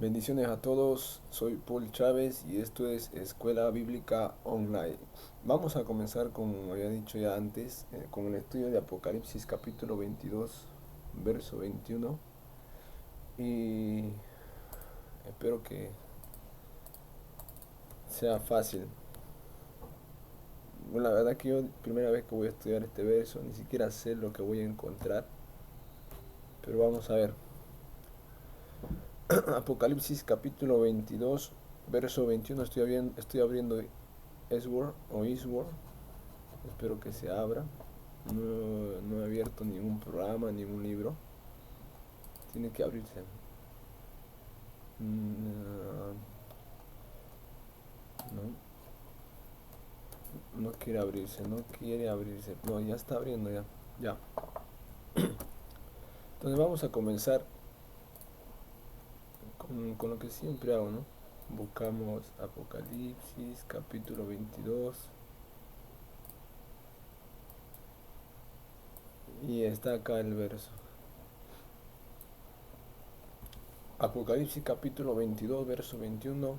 Bendiciones a todos, soy Paul Chávez y esto es Escuela Bíblica Online. Vamos a comenzar, como había dicho ya antes, con el estudio de Apocalipsis capítulo 22, verso 21. Y espero que sea fácil. Bueno, la verdad que yo, primera vez que voy a estudiar este verso, ni siquiera sé lo que voy a encontrar, pero vamos a ver. Apocalipsis capítulo 22, verso 21. Estoy abriendo Esword o Eastword. Espero que se abra. No he abierto ningún programa, ningún libro. Tiene que abrirse. No, no quiere abrirse, no quiere abrirse. No, ya está abriendo ya. Ya. Entonces vamos a comenzar con lo que siempre hago, ¿no? Buscamos Apocalipsis, capítulo 22. Y está acá el verso. Apocalipsis capítulo 22, verso 21.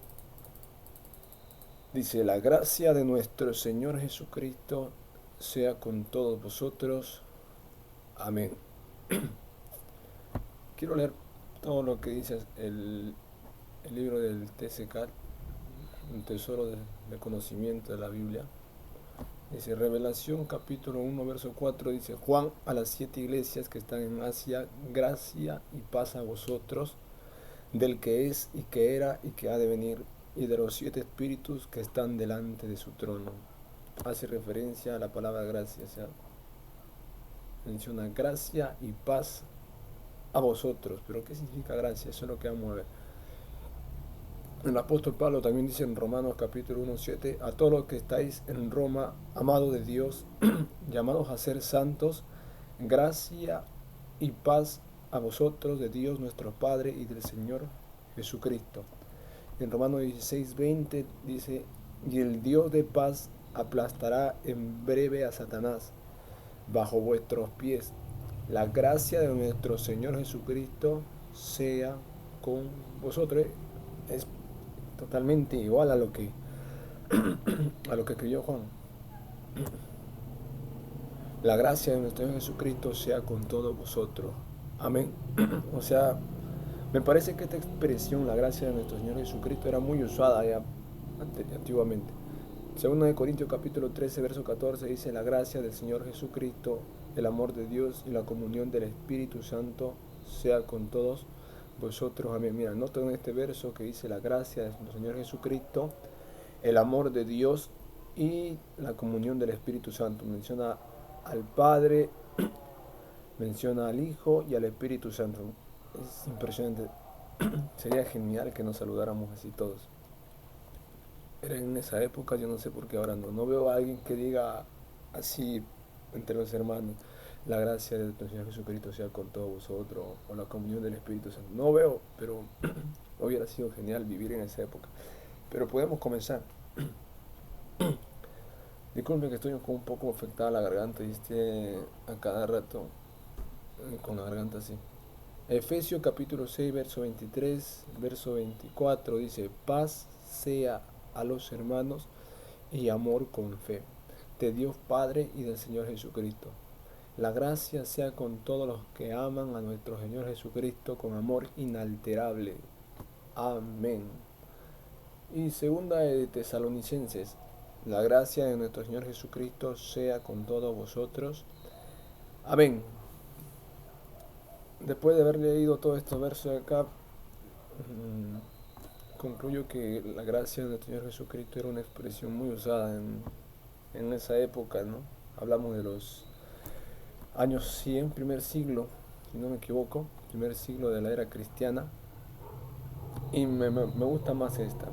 Dice, la gracia de nuestro Señor Jesucristo sea con todos vosotros. Amén. Quiero leer todo lo que dice el libro del TCK, un tesoro de conocimiento de la Biblia. Dice, Revelación capítulo 1, verso 4, dice, Juan a las 7 iglesias que están en Asia, gracia y paz a vosotros, del que es y que era y que ha de venir, y de los 7 espíritus que están delante de su trono. Hace referencia a la palabra gracia, o sea, menciona gracia y paz a vosotros. Pero ¿qué significa gracia? Eso es lo que vamos a ver. El apóstol Pablo también dice en Romanos capítulo 1:7, a todos los que estáis en Roma, amados de Dios, llamados a ser santos, gracia y paz a vosotros de Dios nuestro Padre y del Señor Jesucristo. En Romanos 16:20 dice, y el Dios de paz aplastará en breve a Satanás bajo vuestros pies. La gracia de nuestro Señor Jesucristo sea con vosotros. Es totalmente igual a lo que escribió Juan. La gracia de nuestro Señor Jesucristo sea con todos vosotros. Amén. O sea, me parece que esta expresión, la gracia de nuestro Señor Jesucristo, era muy usada ya antiguamente. Segundo de Corintios capítulo 13, verso 14 dice, la gracia del Señor Jesucristo, el amor de Dios y la comunión del Espíritu Santo sea con todos vosotros. Amén. Mira, nota en este verso que dice la gracia de nuestro Señor Jesucristo, el amor de Dios y la comunión del Espíritu Santo. Menciona al Padre, menciona al Hijo y al Espíritu Santo. Es impresionante. Sería genial que nos saludáramos así todos. Era en esa época, yo no sé por qué ahora no veo a alguien que diga así entre los hermanos, la gracia de nuestro Señor Jesucristo sea con todos vosotros, o la comunión del Espíritu Santo. No veo, pero hubiera sido genial vivir en esa época. Pero podemos comenzar. Disculpe que estoy un poco afectada la garganta y esté a cada rato con la garganta así. Efesios capítulo 6, verso 23, verso 24 dice, paz sea a los hermanos y amor con fe, de Dios Padre y del Señor Jesucristo. La gracia sea con todos los que aman a nuestro Señor Jesucristo con amor inalterable. Amén. Y segunda de Tesalonicenses, la gracia de nuestro Señor Jesucristo sea con todos vosotros. Amén. Después de haber leído todos estos versos de acá, concluyo que la gracia de nuestro Señor Jesucristo era una expresión muy usada en esa época, ¿no? Hablamos de los años 100, primer siglo, si no me equivoco, primer siglo de la era cristiana. Y me gusta más esta,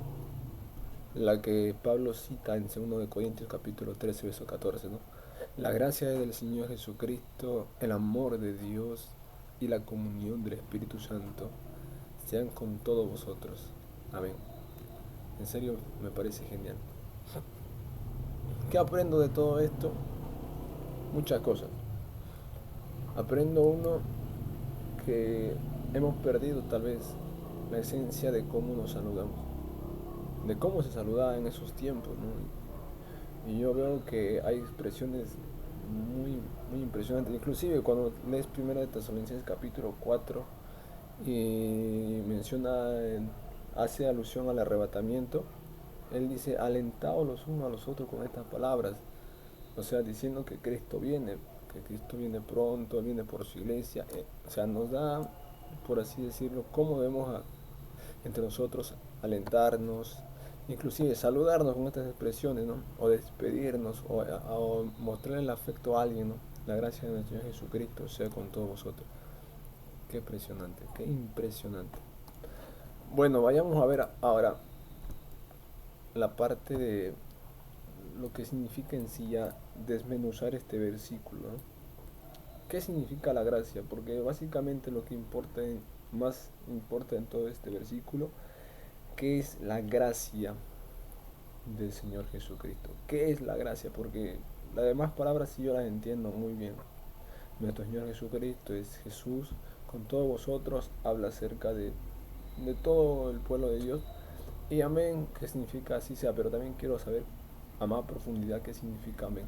la que Pablo cita en 2 de Corintios capítulo 13, verso 14, ¿no? La gracia del Señor Jesucristo, el amor de Dios y la comunión del Espíritu Santo sean con todos vosotros. Amén. En serio, me parece genial. ¿Qué aprendo de todo esto? Muchas cosas. Aprendo uno que hemos perdido tal vez la esencia de cómo nos saludamos, de cómo se saludaba en esos tiempos, ¿no? Y yo veo que hay expresiones muy, muy impresionantes. Inclusive cuando lees Primera de Tesalonicenses capítulo 4 y menciona, hace alusión al arrebatamiento, él dice, alentaos los unos a los otros con estas palabras. O sea, diciendo que Cristo viene pronto, Él viene por su iglesia. O sea, nos da, por así decirlo, cómo debemos entre nosotros alentarnos, inclusive saludarnos con estas expresiones, ¿no? O despedirnos, o mostrar el afecto a alguien, ¿no? La gracia de nuestro Señor Jesucristo sea con todos vosotros. Qué impresionante, qué impresionante. Bueno, vayamos a ver ahora la parte de lo que significa en sí ya desmenuzar este versículo, ¿no? ¿Qué significa la gracia? Porque básicamente lo que más importa en todo este versículo, ¿qué es la gracia del Señor Jesucristo? ¿Qué es la gracia? Porque las demás palabras sí yo las entiendo muy bien. Nuestro Señor Jesucristo es Jesús, con todos vosotros habla acerca de todo el pueblo de Dios. Y amén, ¿qué significa así sea? Pero también quiero saber a más profundidad qué significa amén.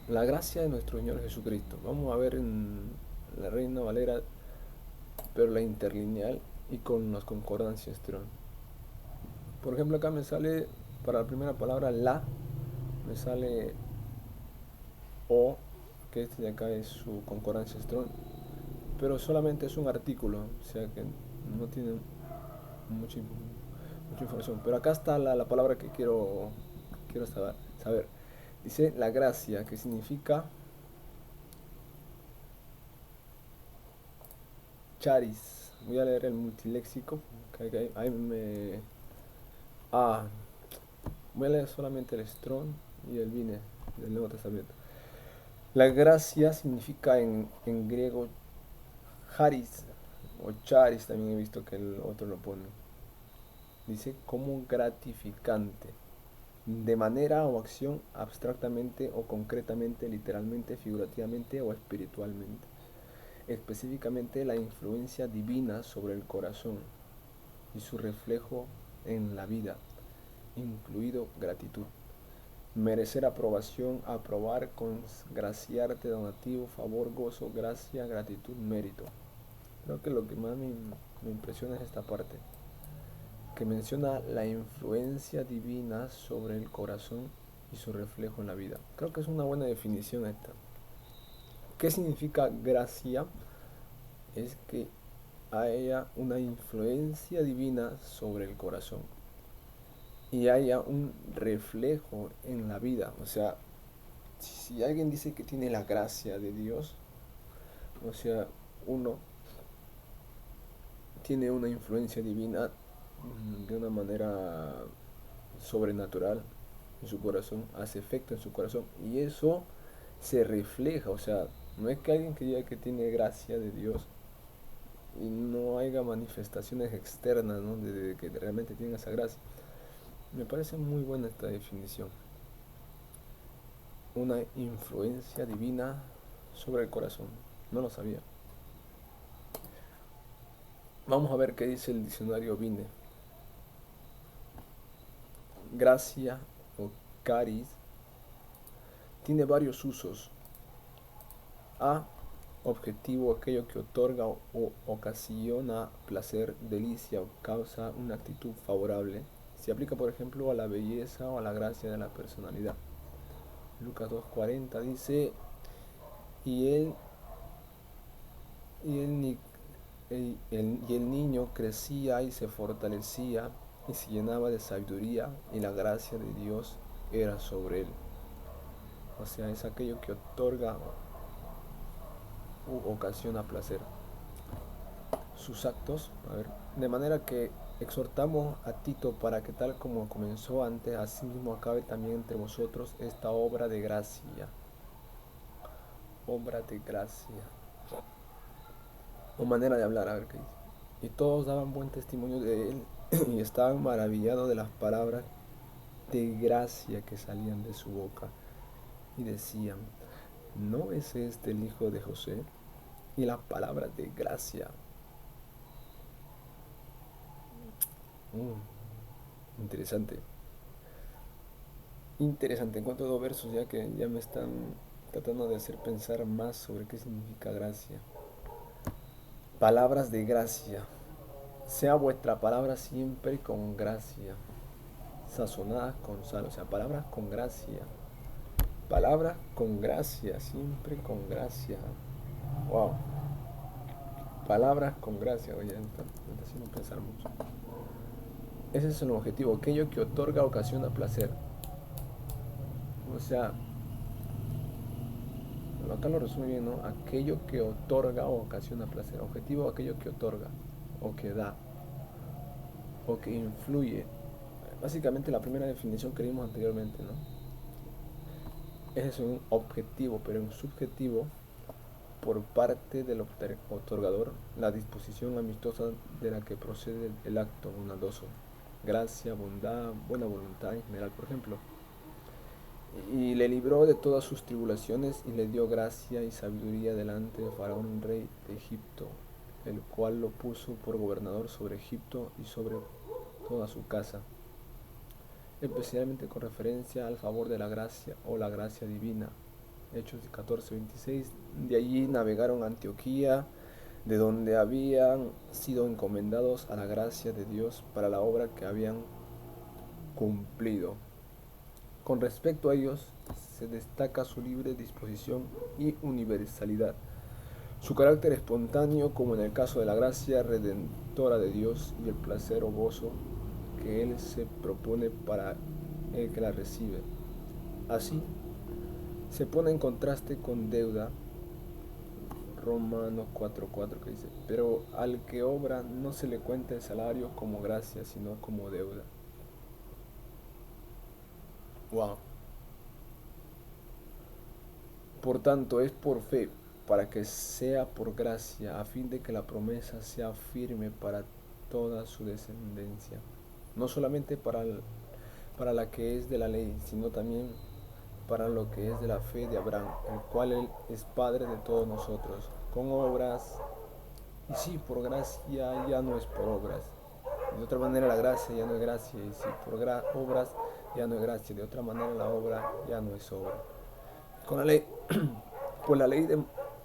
La gracia de nuestro Señor Jesucristo. Vamos a ver en la Reina Valera, pero la interlineal y con las concordancias Strong. Por ejemplo, acá me sale para la primera palabra la, me sale o, que este de acá es su concordancia Strong, pero solamente es un artículo, o sea que no tiene mucha, mucha información. Pero acá está la palabra que quiero saber. Dice la gracia, que significa charis. Voy a leer el multiléxico. Ahí me. Ah, voy a leer solamente el Strong y el Vine del Nuevo Testamento. La gracia significa en griego charis o charis, también he visto que el otro lo pone. Dice como gratificante, de manera o acción abstractamente o concretamente, literalmente, figurativamente o espiritualmente. Específicamente la influencia divina sobre el corazón y su reflejo en la vida, incluido gratitud. Merecer aprobación, aprobar, congraciarte, donativo, favor, gozo, gracia, gratitud, mérito. Creo que lo que más me impresiona es esta parte, que menciona la influencia divina sobre el corazón y su reflejo en la vida. Creo que es una buena definición esta. ¿Qué significa gracia? Es que haya una influencia divina sobre el corazón y haya un reflejo en la vida. O sea, si alguien dice que tiene la gracia de Dios, o sea, uno tiene una influencia divina de una manera sobrenatural en su corazón, hace efecto en su corazón y eso se refleja. O sea, no es que alguien que diga que tiene gracia de Dios y no haya manifestaciones externas, ¿no? de que realmente tiene esa gracia. Me parece muy buena esta definición. Una influencia divina sobre el corazón. No lo sabía. Vamos a ver qué dice el diccionario Vine. Gracia o caris tiene varios usos. A. Objetivo, aquello que otorga o ocasiona placer, delicia o causa una actitud favorable. Se aplica, por ejemplo, a la belleza o a la gracia de la personalidad. Lucas 2:40 dice, y él, y él, y el niño crecía y se fortalecía y se llenaba de sabiduría y la gracia de Dios era sobre él. O sea, es aquello que otorga u ocasiona placer. Sus actos, a ver, de manera que exhortamos a Tito para que tal como comenzó antes, así mismo acabe también entre vosotros esta obra de gracia. Obra de gracia. O manera de hablar, a ver qué dice. Y todos daban buen testimonio de él y estaban maravillados de las palabras de gracia que salían de su boca. Y decían, ¿no es este el hijo de José? Y las palabras de gracia Interesante. Interesante. Encuentro dos versos ya que ya me están tratando de hacer pensar más sobre qué significa gracia. Palabras de gracia. Sea vuestra palabra siempre con gracia, sazonadas con sal. O sea, palabras con gracia. Palabras con gracia, siempre con gracia. Wow. Palabras con gracia. Oye, me está haciendo pensar mucho. Ese es el objetivo. Aquello que otorga ocasión a placer. O sea, acá lo resume bien, ¿no? Aquello que otorga o ocasiona placer. Objetivo, aquello que otorga, o que da, o que influye. Básicamente la primera definición que vimos anteriormente, ¿no? Ese es un objetivo, pero un subjetivo por parte del otorgador, la disposición amistosa de la que procede el acto bondadoso. Gracia, bondad, buena voluntad en general, por ejemplo. Y le libró de todas sus tribulaciones y le dio gracia y sabiduría delante de Faraón, rey de Egipto, el cual lo puso por gobernador sobre Egipto y sobre toda su casa, especialmente con referencia al favor de la gracia o la gracia divina. Hechos 14:26. De allí navegaron a Antioquía, de donde habían sido encomendados a la gracia de Dios para la obra que habían cumplido. Con respecto a ellos, se destaca su libre disposición y universalidad, su carácter espontáneo, como en el caso de la gracia redentora de Dios, y el placer o gozo que Él se propone para el que la recibe. Así, se pone en contraste con deuda, Romanos 4:4, que dice, pero al que obra no se le cuenta el salario como gracia, sino como deuda. Wow. Por tanto, es por fe, para que sea por gracia, a fin de que la promesa sea firme para toda su descendencia, no solamente para la que es de la ley, sino también para lo que es de la fe de Abraham, el cual él es Padre de todos nosotros, con obras, y si por gracia ya no es por obras. De otra manera la gracia ya no es gracia, y si por obras ya no es gracia, de otra manera la obra ya no es obra. Con la ley, pues la ley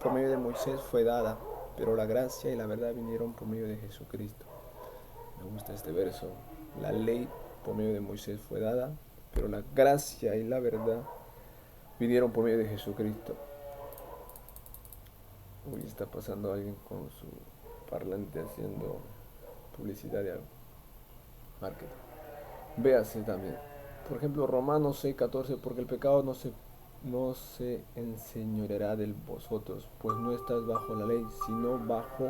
por medio de Moisés fue dada, pero la gracia y la verdad vinieron por medio de Jesucristo. Me gusta este verso. La ley por medio de Moisés fue dada, pero la gracia y la verdad vinieron por medio de Jesucristo. Uy, está pasando alguien con su parlante haciendo publicidad de algo. Marketing. Véase también. Por ejemplo, Romanos 6:14, porque el pecado no se enseñoreará de vosotros, pues no estás bajo la ley, sino bajo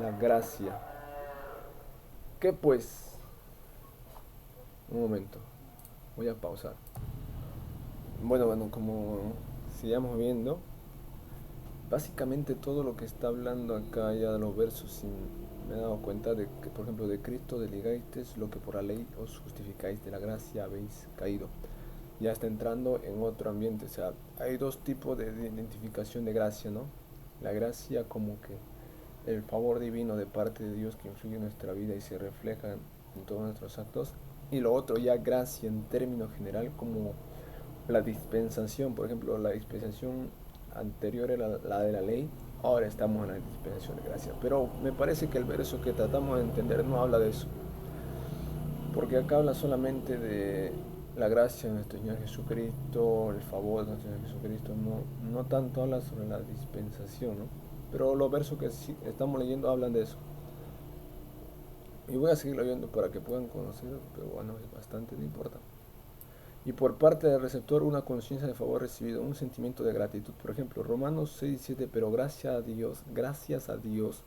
la gracia. ¿Qué pues? Un momento, voy a pausar. Bueno, como sigamos viendo, básicamente todo lo que está hablando acá ya de los versos, me he dado cuenta de que, por ejemplo, de Cristo desligasteis lo que por la ley os justificáis, de la gracia habéis caído. Ya está entrando en otro ambiente, o sea, hay dos tipos de identificación de gracia, ¿no? La gracia como que el favor divino de parte de Dios que influye en nuestra vida y se refleja en todos nuestros actos. Y lo otro ya gracia en términos general como la dispensación, por ejemplo, la dispensación anterior era la de la ley, ahora estamos en la dispensación de gracia. Pero me parece que el verso que tratamos de entender no habla de eso, porque acá habla solamente de la gracia de nuestro Señor Jesucristo, el favor de nuestro Señor Jesucristo, no tanto habla sobre la dispensación, ¿no? Pero los versos que sí estamos leyendo hablan de eso. Y voy a seguir leyendo para que puedan conocer, pero bueno, es bastante, no importa. Y por parte del receptor una conciencia de favor recibido, un sentimiento de gratitud. Por ejemplo, Romanos 6:7, pero gracias a Dios,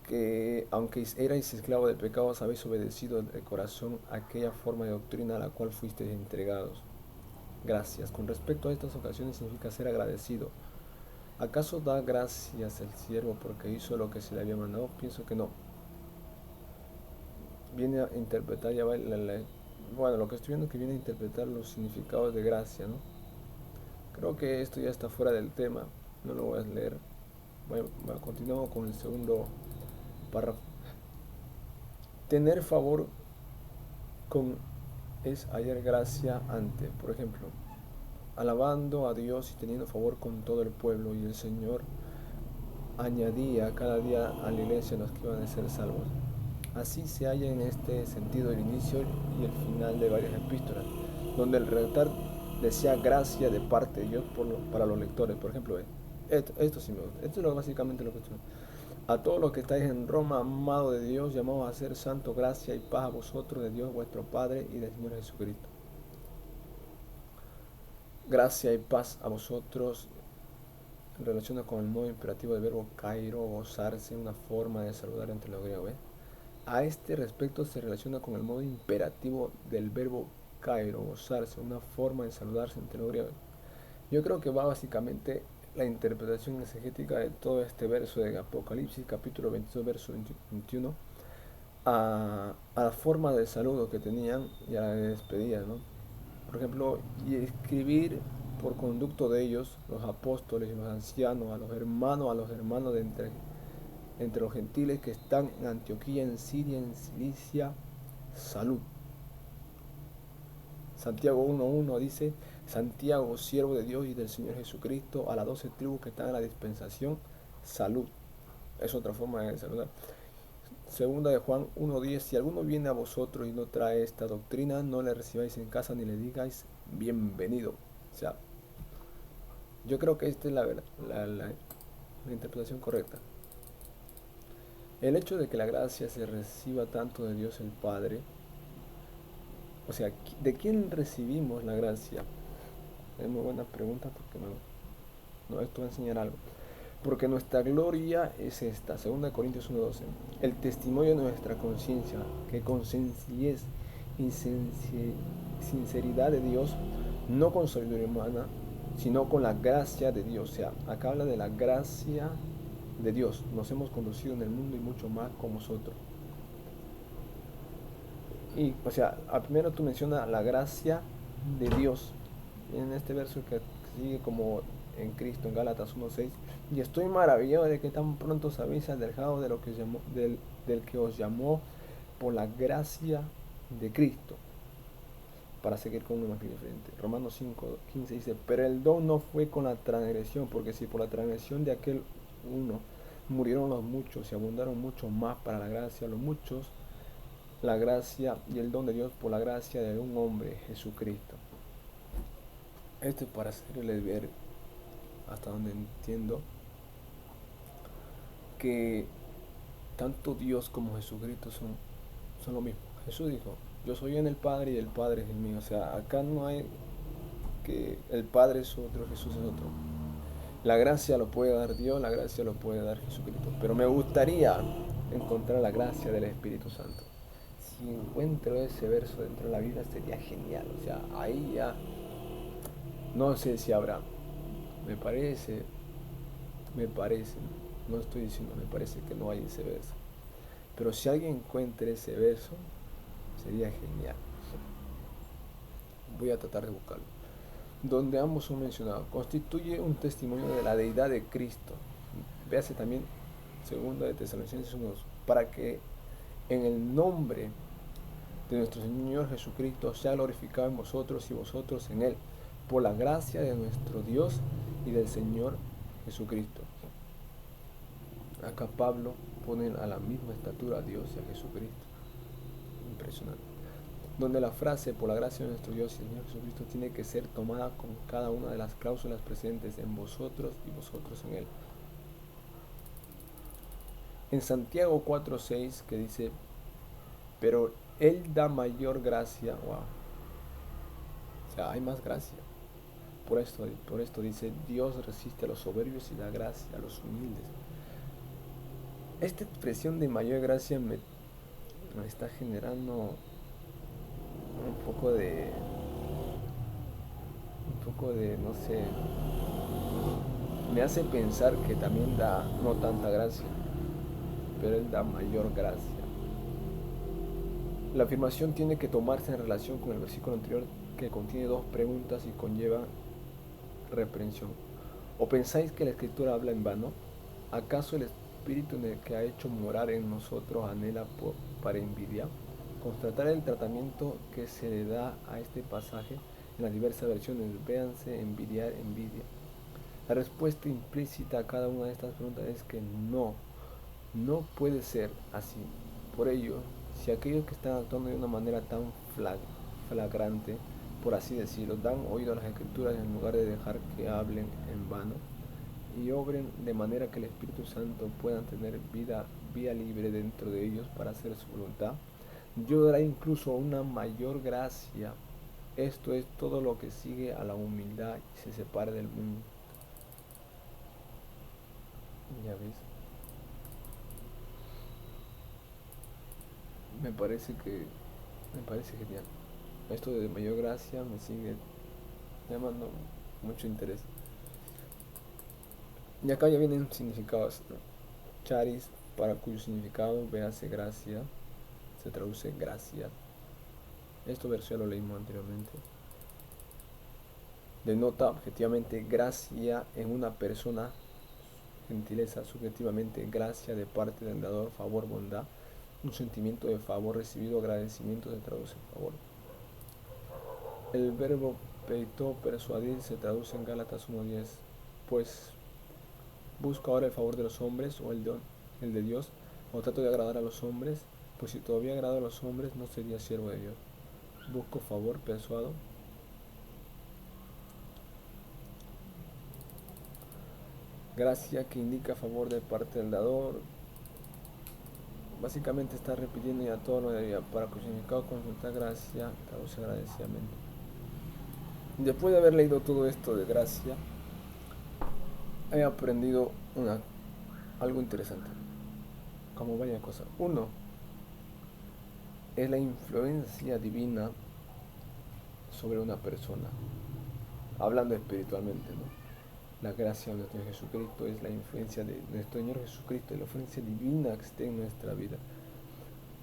que aunque erais esclavos del pecado, habéis obedecido de corazón aquella forma de doctrina a la cual fuisteis entregados. Gracias. Con respecto a estas ocasiones significa ser agradecido. ¿Acaso da gracias el siervo porque hizo lo que se le había mandado? Pienso que no. Viene a interpretar, ya va bueno, lo que estoy viendo es que viene a interpretar los significados de gracia, ¿no? Creo que esto ya está fuera del tema, no lo voy a leer. Continuamos con el segundo párrafo. Tener favor con es hallar gracia ante, por ejemplo, alabando a Dios y teniendo favor con todo el pueblo, y el Señor añadía cada día a la iglesia los que iban a ser salvos. Así se halla en este sentido el inicio y el final de varias epístolas, donde el redactor desea gracia de parte de Dios para los lectores. Por ejemplo, esto sí me gusta. Esto es básicamente lo que estoy. A todos los que estáis en Roma, amado de Dios, llamados a ser santo, gracia y paz a vosotros de Dios vuestro Padre y del Señor Jesucristo. Gracia y paz a vosotros en relación con el modo imperativo del verbo kairo, gozarse, una forma de saludar entre los griegos. A este respecto se relaciona con el modo imperativo del verbo kairo, gozarse, una forma de saludarse entre los griegos. Yo creo que va básicamente la interpretación exegética de todo este verso de Apocalipsis, capítulo 22, verso 21, a la forma de saludo que tenían y a la de despedida, ¿no? Por ejemplo, y escribir por conducto de ellos, los apóstoles y los ancianos, a los hermanos de entre los gentiles que están en Antioquía, en Siria, en Cilicia, salud. Santiago 1.1 dice: Santiago, siervo de Dios y del Señor Jesucristo, a las 12 tribus que están en la dispensación, salud. Es otra forma de saludar. Segunda de Juan 1.10: Si alguno viene a vosotros y no trae esta doctrina, no le recibáis en casa ni le digáis bienvenido. O sea, yo creo que esta es la interpretación correcta. El hecho de que la gracia se reciba tanto de Dios el Padre, o sea, ¿de quién recibimos la gracia? Es muy buena pregunta porque esto va a enseñar algo. Porque nuestra gloria es esta, 2 Corintios 1.12, el testimonio de nuestra conciencia, que con sencillez y sinceridad de Dios, no con sabiduría humana, sino con la gracia de Dios. O sea, acá habla de la gracia de Dios. Nos hemos conducido en el mundo y mucho más con vosotros. Y, o sea, primero tú mencionas la gracia de Dios. En este verso que sigue como en Cristo, en Gálatas 1.6, y estoy maravillado de que tan pronto os habéis alejado de lo que llamó, del que os llamó por la gracia de Cristo, para seguir con un evangelio diferente. Romanos 5.15 dice: pero el don no fue con la transgresión, porque si por la transgresión de aquel uno murieron los muchos y abundaron mucho más para la gracia los muchos, la gracia y el don de Dios por la gracia de un hombre, Jesucristo. Esto es para hacerles ver, hasta donde entiendo, que tanto Dios como Jesucristo son lo mismo. Jesús dijo: yo soy en el Padre y el Padre es en mí. O sea, acá no hay que el Padre es otro, Jesús es otro. La gracia lo puede dar Dios, la gracia lo puede dar Jesucristo. Pero me gustaría encontrar la gracia del Espíritu Santo. Si encuentro ese verso dentro de la Biblia sería genial. O sea, ahí ya no sé si habrá. Me parece, no estoy diciendo, me parece que no hay ese verso. Pero si alguien encuentra ese verso, sería genial. Voy a tratar de buscarlo. Donde ambos son mencionados, constituye un testimonio de la deidad de Cristo. Véase también 2 de Tesalonicenses 1, para que en el nombre de nuestro Señor Jesucristo sea glorificado en vosotros y vosotros en Él, por la gracia de nuestro Dios y del Señor Jesucristo. Acá Pablo pone a la misma estatura a Dios y a Jesucristo. Impresionante. Donde la frase por la gracia de nuestro Dios y Señor Jesucristo tiene que ser tomada con cada una de las cláusulas presentes en vosotros y vosotros en Él. En Santiago 4.6, que dice: pero Él da mayor gracia. Wow. O sea, hay más gracia. Por esto dice: Dios resiste a los soberbios y da gracia a los humildes. Esta expresión de mayor gracia me está generando un poco de, no sé, me hace pensar que también da no tanta gracia, pero Él da mayor gracia. La afirmación tiene que tomarse en relación con el versículo anterior, que contiene dos preguntas y conlleva reprensión. ¿O pensáis que la Escritura habla en vano? ¿Acaso espíritu en el que ha hecho morar en nosotros anhela para envidiar. Constatar el tratamiento que se le da a este pasaje en las diversas versiones. Véanse, envidiar, envidia. La respuesta implícita a cada una de estas preguntas es que no puede ser así. Por ello, si aquellos que están actuando de una manera tan flagrante, por así decirlo, dan oído a las escrituras en lugar de dejar que hablen en vano y obren de manera que el Espíritu Santo pueda tener vía libre dentro de ellos para hacer su voluntad, Dios dará incluso una mayor gracia. Esto es todo lo que sigue a la humildad y se separa del mundo. Ya ves, me parece genial. Esto de mayor gracia me sigue llamando mucho interés. Y acá ya vienen significados, ¿no? Charis, para cuyo significado véase gracia, se traduce gracia. Esto versión lo leímos anteriormente. Denota objetivamente gracia en una persona, gentileza, subjetivamente gracia de parte del dador, favor, bondad, un sentimiento de favor recibido, agradecimiento se traduce en favor. El verbo peito, persuadir, se traduce en Gálatas 1:10, pues busco ahora el favor de los hombres o el de Dios, o trato de agradar a los hombres, pues si todavía agrado a los hombres no sería siervo de Dios. Busco favor, persuado. Gracia, que indica favor de parte del dador. Básicamente está repitiendo ya todo lo de para cuyo significado consultar gracia, traduce agradecidamente. Después de haber leído todo esto de gracia, he aprendido algo interesante, como varias cosas. Uno, es la influencia divina sobre una persona, hablando espiritualmente, ¿no? La gracia de nuestro Señor Jesucristo es la influencia de nuestro Señor Jesucristo, la influencia divina que esté en nuestra vida.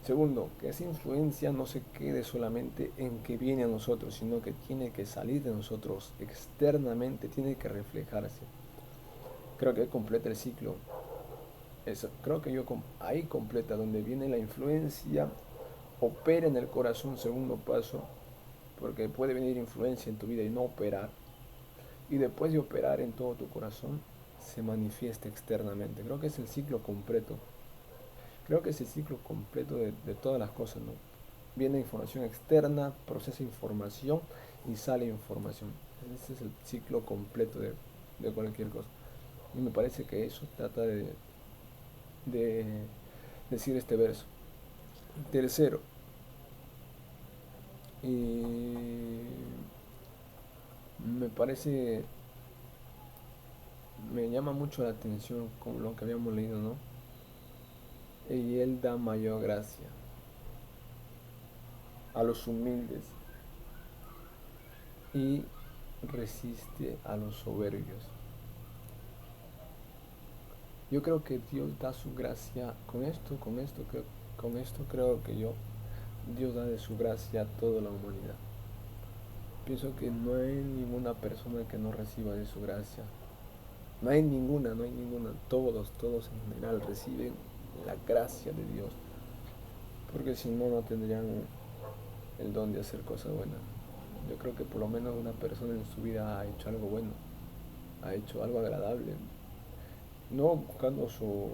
Segundo, que esa influencia no se quede solamente en que viene a nosotros, sino que tiene que salir de nosotros externamente, tiene que reflejarse. Creo que completa el ciclo. Eso, creo que ahí completa donde viene la influencia, opera en el corazón, segundo paso, porque puede venir influencia en tu vida y no operar. Y después de operar en todo tu corazón, se manifiesta externamente. Creo que es el ciclo completo. Creo que es el ciclo completo de todas las cosas, ¿no? Viene información externa, procesa información y sale información. Ese es el ciclo completo de cualquier cosa. Y me parece que eso trata de decir este verso. Tercero, y me parece, me llama mucho la atención con lo que habíamos leído, ¿no? Y Él da mayor gracia a los humildes y resiste a los soberbios. Yo creo que Dios da su gracia con esto creo que Dios da de su gracia a toda la humanidad. Pienso que no hay ninguna persona que no reciba de su gracia. No hay ninguna. Todos en general reciben la gracia de Dios. Porque si no, no tendrían el don de hacer cosas buenas. Yo creo que por lo menos una persona en su vida ha hecho algo bueno, ha hecho algo agradable, no buscando su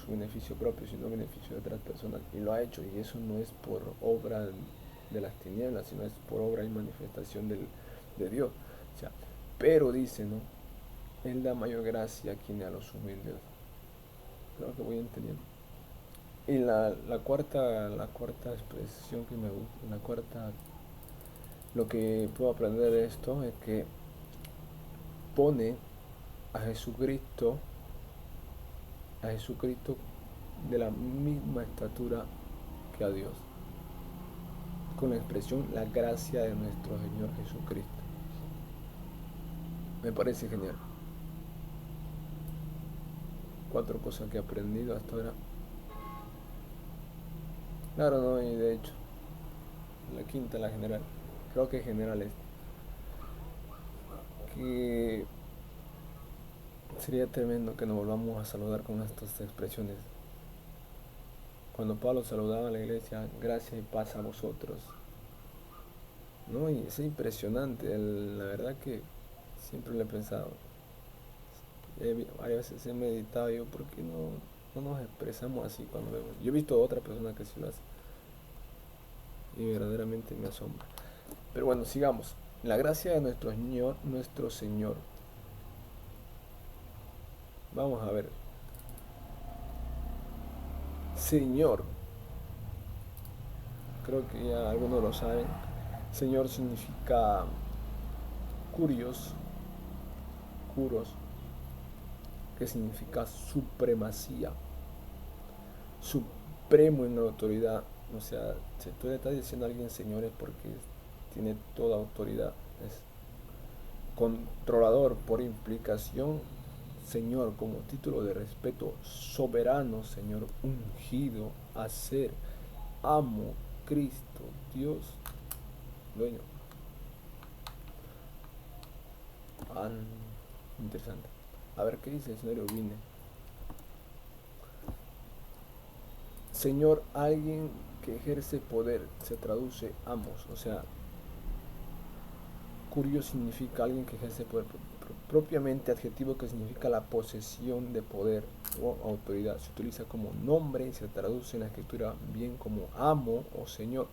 beneficio propio, sino beneficio de otras personas, y lo ha hecho, y eso no es por obra de las tinieblas, sino es por obra y manifestación de Dios. O sea, pero dice, ¿no? Él da mayor gracia a quien a los humildes. Creo que voy entendiendo. Y la cuarta expresión que me gusta, lo que puedo aprender de esto es que pone a Jesucristo, a Jesucristo de la misma estatura que a Dios, con la expresión la gracia de nuestro Señor Jesucristo. Me parece genial. 4 cosas que he aprendido hasta ahora. Claro, no, y de hecho, la quinta, la general. Creo que general es que Sería tremendo que nos volvamos a saludar con estas expresiones. Cuando Pablo saludaba a la iglesia, gracia y paz a vosotros. ¿No? Y es impresionante, la verdad que siempre lo he pensado. Varias veces he meditado yo, ¿por qué no nos expresamos así cuando vemos? Yo he visto a otra persona que sí lo hace y verdaderamente me asombra. Pero bueno, sigamos. La gracia de nuestro Señor. Vamos a ver. Señor, creo que ya algunos lo saben. Señor significa curios, curos, que significa supremacía, supremo en la autoridad. O sea, si tú le estás diciendo a alguien Señor es porque tiene toda autoridad, es controlador por implicación, Señor como título de respeto, soberano, Señor, ungido, hacer, amo, Cristo, Dios, dueño. Ah, interesante. A ver qué dice el señor Urbine. Señor, alguien que ejerce poder, se traduce amos, o sea, curio significa alguien que ejerce poder, propiamente adjetivo que significa la posesión de poder o autoridad. Se utiliza como nombre y se traduce en la escritura bien como amo o señor.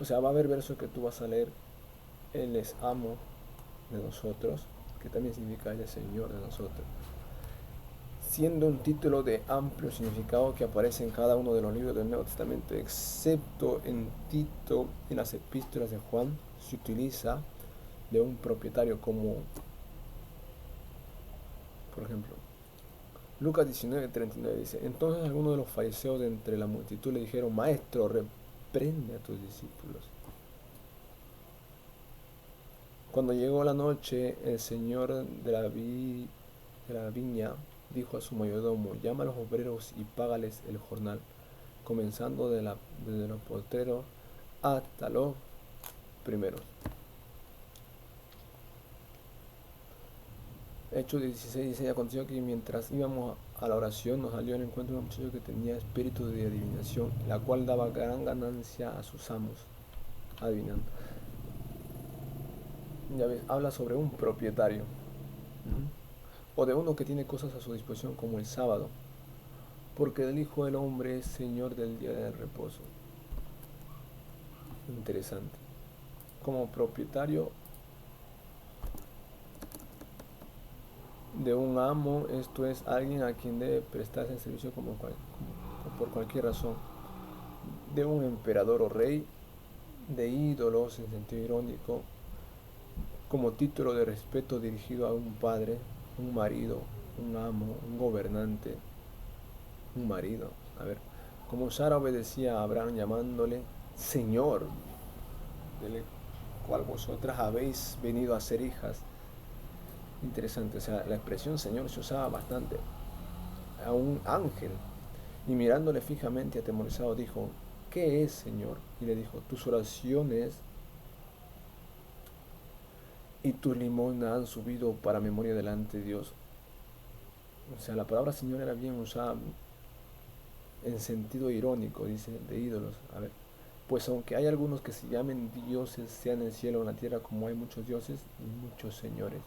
O sea, va a haber versos que tú vas a leer, Él es amo de nosotros, que también significa Él es Señor de nosotros. Siendo un título de amplio significado que aparece en cada uno de los libros del Nuevo Testamento, excepto en Tito y las epístolas de Juan, se utiliza de un propietario como, por ejemplo, Lucas 19:39 dice, entonces algunos de los fariseos de entre la multitud le dijeron, Maestro, reprende a tus discípulos. Cuando llegó la noche, el señor de la viña dijo a su mayordomo, llama a los obreros y págales el jornal, comenzando desde los postreros hasta los primeros. Hechos 16 dice, aconteció que mientras íbamos a la oración nos salió al encuentro un muchacho que tenía espíritu de adivinación, la cual daba gran ganancia a sus amos, adivinando. Ya ves, habla sobre un propietario, o de uno que tiene cosas a su disposición como el sábado, porque el Hijo del Hombre es Señor del día del reposo. Interesante. Como propietario de un amo, esto es alguien a quien debe prestarse el servicio por cualquier razón. De un emperador o rey, de ídolos en sentido irónico, como título de respeto dirigido a un padre, un marido, un amo, un gobernante, un marido. A ver, como Sara obedecía a Abraham llamándole Señor, del cual vosotras habéis venido a ser hijas. Interesante, o sea, la expresión Señor se usaba bastante a un ángel. Y mirándole fijamente atemorizado dijo, ¿qué es, Señor? Y le dijo, tus oraciones y tus limosnas han subido para memoria delante de Dios. O sea, la palabra Señor era bien usada en sentido irónico, dice, de ídolos. A ver, pues aunque hay algunos que se llamen dioses, sean en el cielo o en la tierra, como hay muchos dioses y muchos señores.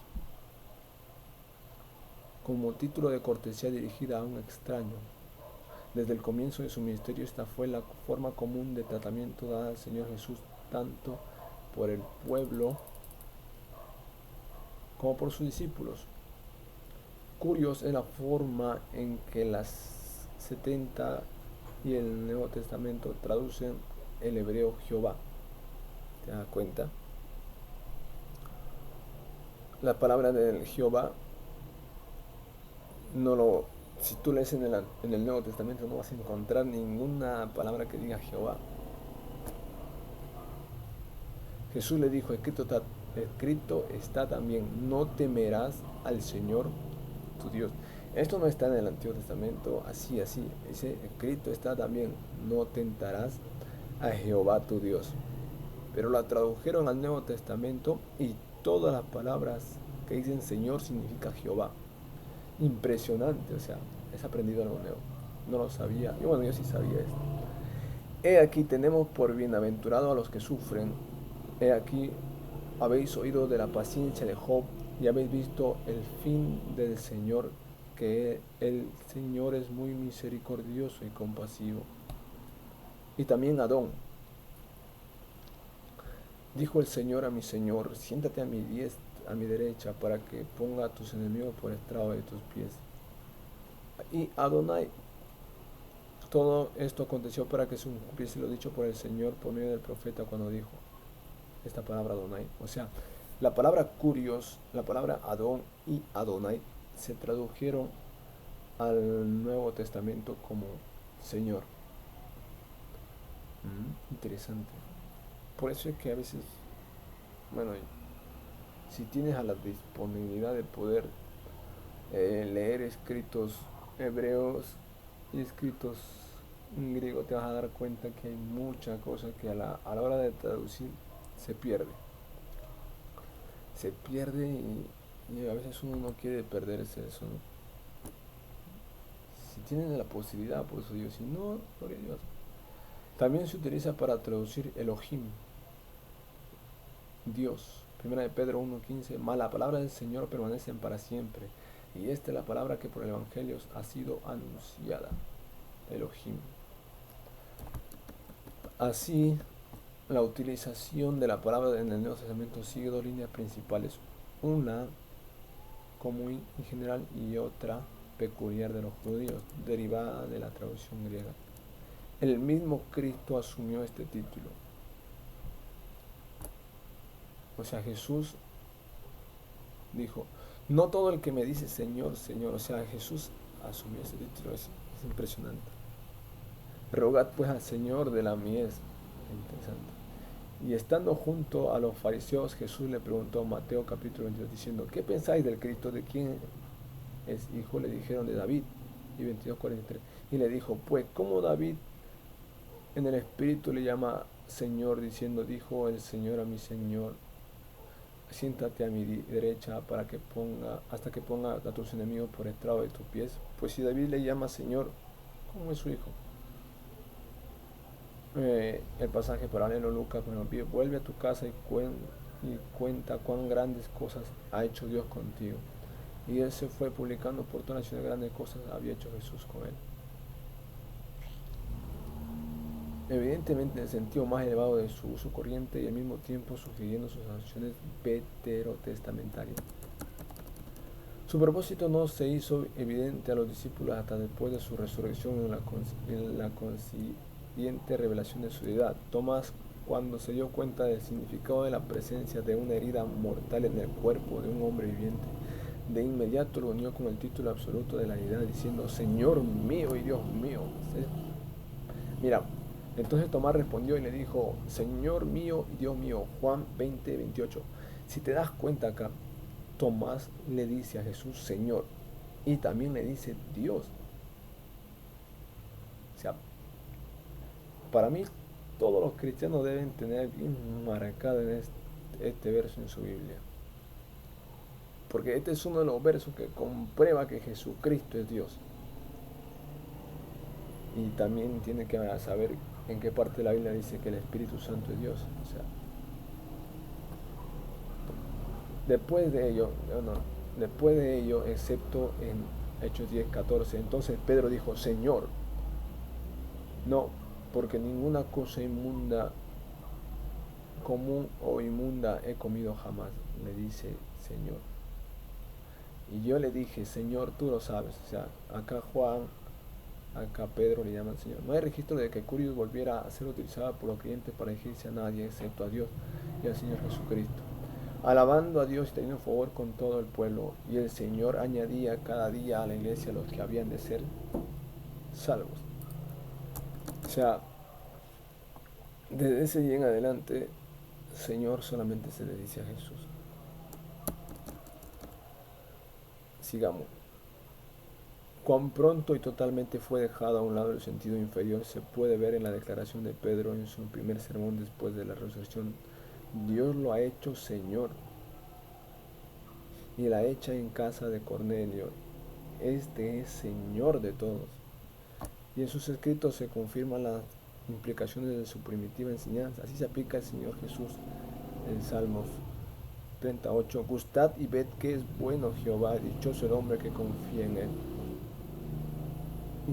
Como título de cortesía dirigida a un extraño. Desde el comienzo de su ministerio esta fue la forma común de tratamiento dada al Señor Jesús, tanto por el pueblo como por sus discípulos. Curioso es la forma en que las 70 y el Nuevo Testamento traducen el hebreo Jehová. ¿Te das cuenta? La palabra del Jehová no lo, si tú lees en el Nuevo Testamento no vas a encontrar ninguna palabra que diga Jehová. Jesús le dijo, escrito está también, no temerás al Señor tu Dios. Esto no está en el Antiguo Testamento así. Dice, escrito está también, no tentarás a Jehová tu Dios. Pero la tradujeron al Nuevo Testamento y todas las palabras que dicen Señor significa Jehová. impresionante, o sea, es aprendido algo nuevo. No lo sabía, y bueno, yo sí sabía esto. He aquí tenemos por bienaventurado a los que sufren. He aquí habéis oído de la paciencia de Job y habéis visto el fin del Señor, que el Señor es muy misericordioso y compasivo. Y también Adón. Dijo el Señor a mi Señor, siéntate a mi derecha, para que ponga a tus enemigos por estrado de tus pies. Y Adonai, todo esto aconteció para que se cumpliese lo dicho por el Señor por medio del profeta cuando dijo esta palabra Adonai. O sea, la palabra curios, la palabra Adón y Adonai se tradujeron al Nuevo Testamento como Señor. Interesante. Por eso es que a veces, bueno, si tienes a la disponibilidad de poder leer escritos hebreos y escritos en griego, te vas a dar cuenta que hay mucha cosa que a la hora de traducir se pierde. Se pierde y a veces uno no quiere perderse eso, ¿no? Si tienen la posibilidad, pues Dios, si no, gloria a Dios. También se utiliza para traducir Elohim, Dios. Primera de Pedro 1:15, mas la palabra del Señor permanece para siempre. Y esta es la palabra que por el Evangelio ha sido anunciada, Elohim. Así, la utilización de la palabra en el Nuevo Testamento sigue dos líneas principales. Una común y general y otra peculiar de los judíos, derivada de la traducción griega. El mismo Cristo asumió este título. O sea, Jesús dijo, no todo el que me dice Señor, Señor. O sea, Jesús asumió ese título. Es impresionante. Rogad pues al Señor de la mies. Interesante. Y estando junto a los fariseos, Jesús le preguntó en Mateo capítulo 22 diciendo, ¿qué pensáis del Cristo? ¿De quién es hijo? Le dijeron de David. Y 22:43. Y le dijo, pues, ¿cómo David en el Espíritu le llama Señor, diciendo, dijo el Señor a mi Señor, siéntate a mi derecha hasta que ponga a tus enemigos por estrado de tus pies? Pues si David le llama Señor, ¿cómo es su hijo? El pasaje paralelo, Lucas, vuelve a tu casa y cuenta cuán grandes cosas ha hecho Dios contigo. Y él se fue publicando por toda la ciudad grandes cosas había hecho Jesús con él. Evidentemente en el sentido más elevado de su uso corriente y al mismo tiempo sugiriendo sus acciones veterotestamentarias. Su propósito no se hizo evidente a los discípulos hasta después de su resurrección en la consiguiente revelación de su deidad. Tomás, cuando se dio cuenta del significado de la presencia de una herida mortal en el cuerpo de un hombre viviente, de inmediato lo unió con el título absoluto de la deidad, diciendo, Señor mío y Dios mío. ¿Sí? Mira, entonces Tomás respondió y le dijo, Señor mío y Dios mío. Juan 20:28. Si te das cuenta acá, Tomás le dice a Jesús Señor y también le dice Dios. O sea, para mí todos los cristianos deben tener bien marcado en este verso en su Biblia. Porque este es uno de los versos que comprueba que Jesucristo es Dios. Y también tiene que saber en qué parte de la Biblia dice que el Espíritu Santo es Dios. O sea, después de ello, excepto en Hechos 10:14, entonces Pedro dijo, Señor, no, porque ninguna cosa inmunda, común o inmunda he comido jamás, le dice Señor. Y yo le dije, Señor, tú lo sabes. O sea, acá Pedro le llama al Señor. No hay registro de que Curios volviera a ser utilizada por los creyentes para dirigirse a nadie excepto a Dios y al Señor Jesucristo, alabando a Dios y teniendo favor con todo el pueblo. Y el Señor añadía cada día a la iglesia los que habían de ser salvos. O sea, desde ese día en adelante, Señor solamente se le dice a Jesús. Sigamos. Cuán pronto y totalmente fue dejado a un lado el sentido inferior se puede ver en la declaración de Pedro en su primer sermón después de la resurrección. Dios lo ha hecho Señor y la echa en casa de Cornelio. este es Señor de todos. Y en sus escritos se confirman las implicaciones de su primitiva enseñanza. Así se aplica el Señor Jesús en Salmos 38. Gustad y ved que es bueno Jehová, dichoso el hombre que confía en él.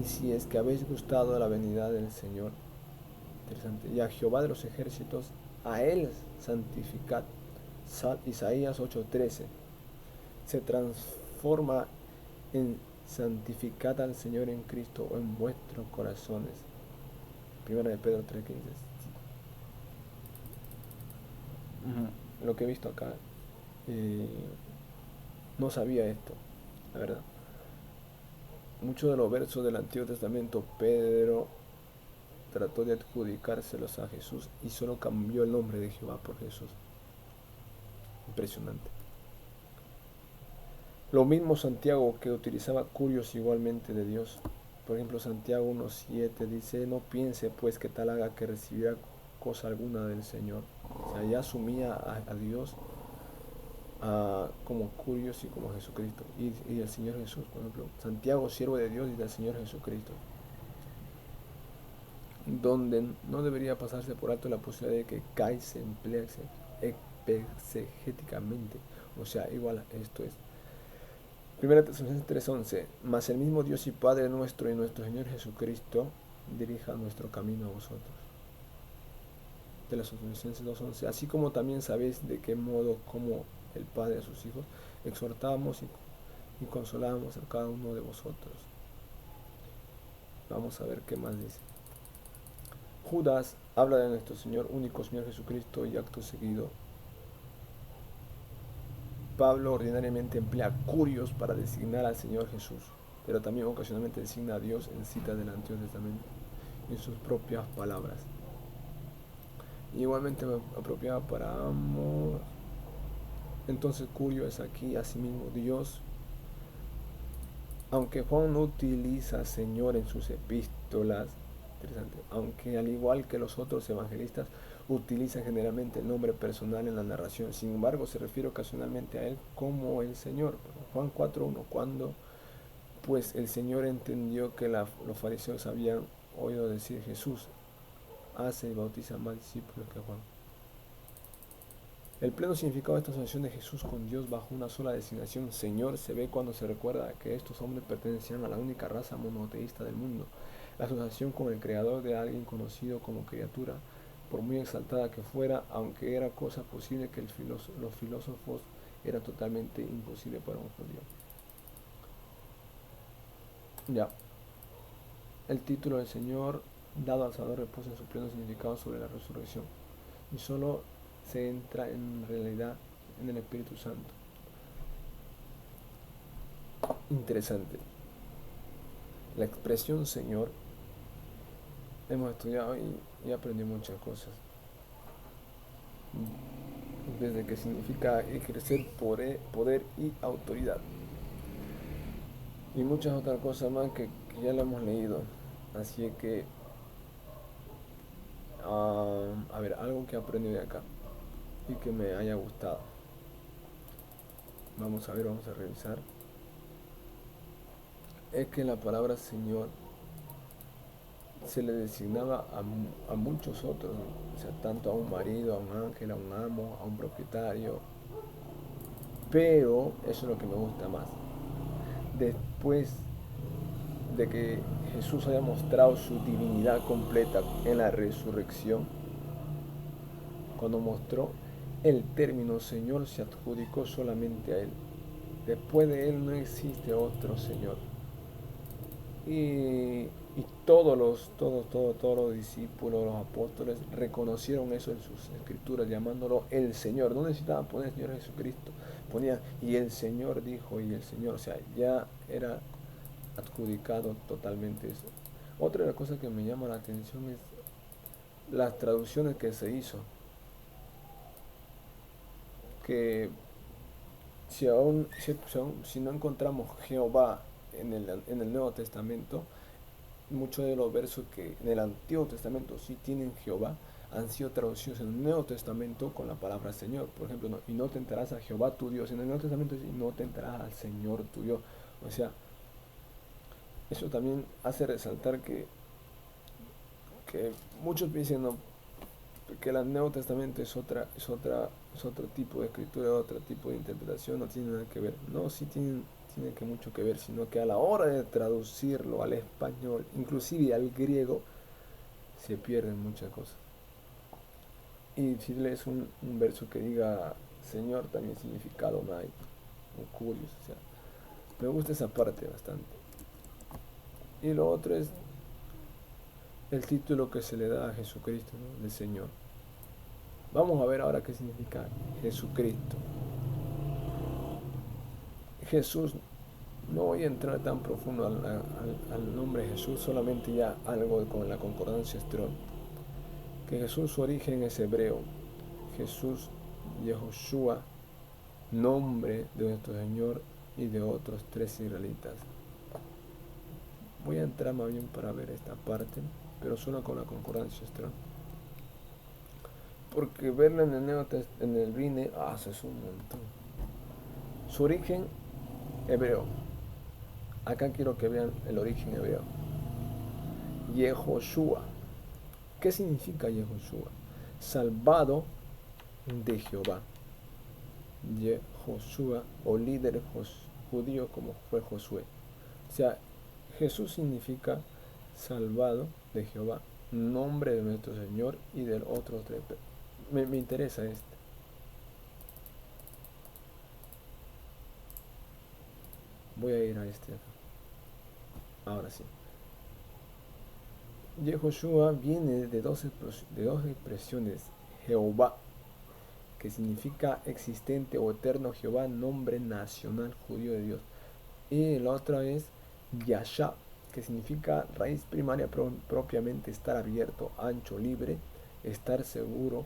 Y si es que habéis gustado de la venida del Señor, interesante, y a Jehová de los ejércitos, a él santificad. Isaías 8:13. Se transforma en santificad al Señor en Cristo o en vuestros corazones. Primera de Pedro 3:15. Lo que he visto acá, no sabía esto, la verdad. Muchos de los versos del Antiguo Testamento, Pedro trató de adjudicárselos a Jesús y solo cambió el nombre de Jehová por Jesús. Impresionante. Lo mismo Santiago, que utilizaba curios igualmente de Dios. Por ejemplo, Santiago 1:7 dice: no piense pues que tal haga que recibirá cosa alguna del Señor. O sea, ya asumía a Dios como curios y como Jesucristo. Y el Señor Jesús, por ejemplo, Santiago, siervo de Dios y del Señor Jesucristo. Donde no debería pasarse por alto la posibilidad de que Kai se emplease exegéticamente. O sea, igual esto es. Primera Tesalonicenses 3:11. Mas el mismo Dios y Padre nuestro y nuestro Señor Jesucristo dirija nuestro camino a vosotros. De las Tesalonicenses 2:11. Así como también sabéis de qué modo, como el Padre a sus hijos, exhortábamos y consolábamos a cada uno de vosotros. Vamos a ver qué más dice. Judas habla de nuestro Señor, único Señor Jesucristo, y acto seguido Pablo ordinariamente emplea curios para designar al Señor Jesús, pero también ocasionalmente designa a Dios en citas del Antiguo Testamento, en sus propias palabras. Y igualmente apropiada para ambos. Entonces curio es aquí asimismo Dios. Aunque Juan no utiliza Señor en sus epístolas, interesante, aunque al igual que los otros evangelistas utilizan generalmente el nombre personal en la narración, sin embargo se refiere ocasionalmente a él como el Señor. Juan 4:1, cuando pues el Señor entendió que los fariseos habían oído decir: Jesús hace y bautiza más discípulos que Juan. El pleno significado de esta asociación de Jesús con Dios bajo una sola designación, Señor, se ve cuando se recuerda que estos hombres pertenecían a la única raza monoteísta del mundo. La asociación con el Creador de alguien conocido como criatura, por muy exaltada que fuera, aunque era cosa posible que los filósofos, era totalmente imposible para un judío. Ya, el título del Señor dado al Salvador reposa en su pleno significado sobre la resurrección, y solo se entra en realidad en el Espíritu Santo. Interesante. La expresión Señor, hemos estudiado y aprendí muchas cosas. Desde que significa ejercer poder y autoridad. Y muchas otras cosas más que ya lo hemos leído. Así que, a ver, algo que aprendí de acá y que me haya gustado. Vamos a ver, vamos a revisar. Es que la palabra Señor se le designaba a muchos otros, ¿no? O sea, tanto a un marido, a un ángel, a un amo, a un propietario. Pero eso es lo que me gusta más. Después de que Jesús haya mostrado su divinidad completa en la resurrección, cuando mostró el término Señor, se adjudicó solamente a Él. Después de Él no existe otro Señor. Y todos los discípulos, los apóstoles reconocieron eso en sus escrituras, llamándolo el Señor. No necesitaban poner Señor Jesucristo, ponían y el Señor dijo, y el Señor, o sea, ya era adjudicado totalmente eso. Otra de las cosas que me llama la atención es las traducciones que se hizo, que si no encontramos Jehová en el Nuevo Testamento, muchos de los versos que en el Antiguo Testamento sí tienen Jehová han sido traducidos en el Nuevo Testamento con la palabra Señor. Por ejemplo, y no tentarás a Jehová tu Dios. En el Nuevo Testamento dice: no tentarás al Señor tu Dios. O sea, Eso también hace resaltar que muchos dicen no, que el Nuevo Testamento es otro tipo de escritura, otro tipo de interpretación, no tiene nada que ver. No, sí tiene que mucho que ver, sino que a la hora de traducirlo al español, inclusive al griego, se pierden muchas cosas. Y si lees un verso que diga Señor, también significado no hay, o curios, o sea, me gusta esa parte bastante. Y lo otro es el título que se le da a Jesucristo, ¿no? De Señor. Vamos a ver ahora qué significa Jesucristo. Jesús, no voy a entrar tan profundo al nombre Jesús, solamente ya algo con la concordancia Strong. Que Jesús, su origen es hebreo. Jesús, Yehoshua, nombre de nuestro Señor y de otros 3 israelitas. Voy a entrar más bien para ver esta parte, pero solo con la concordancia Strong. Porque verla en el Nuevo en el Rine, eso es un montón. Su origen hebreo. Acá quiero que vean el origen hebreo. Yehoshua. ¿Qué significa Yehoshua? Salvado de Jehová. Yehoshua o líder judío como fue Josué. O sea, Jesús significa salvado de Jehová, nombre de nuestro Señor y del otro tres. Me interesa este. Voy a ir a este acá. Ahora sí. Yehoshua viene de dos expresiones. Jehová, que significa existente o eterno Jehová, nombre nacional judío de Dios. Y la otra es Yasha, que significa raíz primaria propiamente estar abierto, ancho, libre, estar seguro,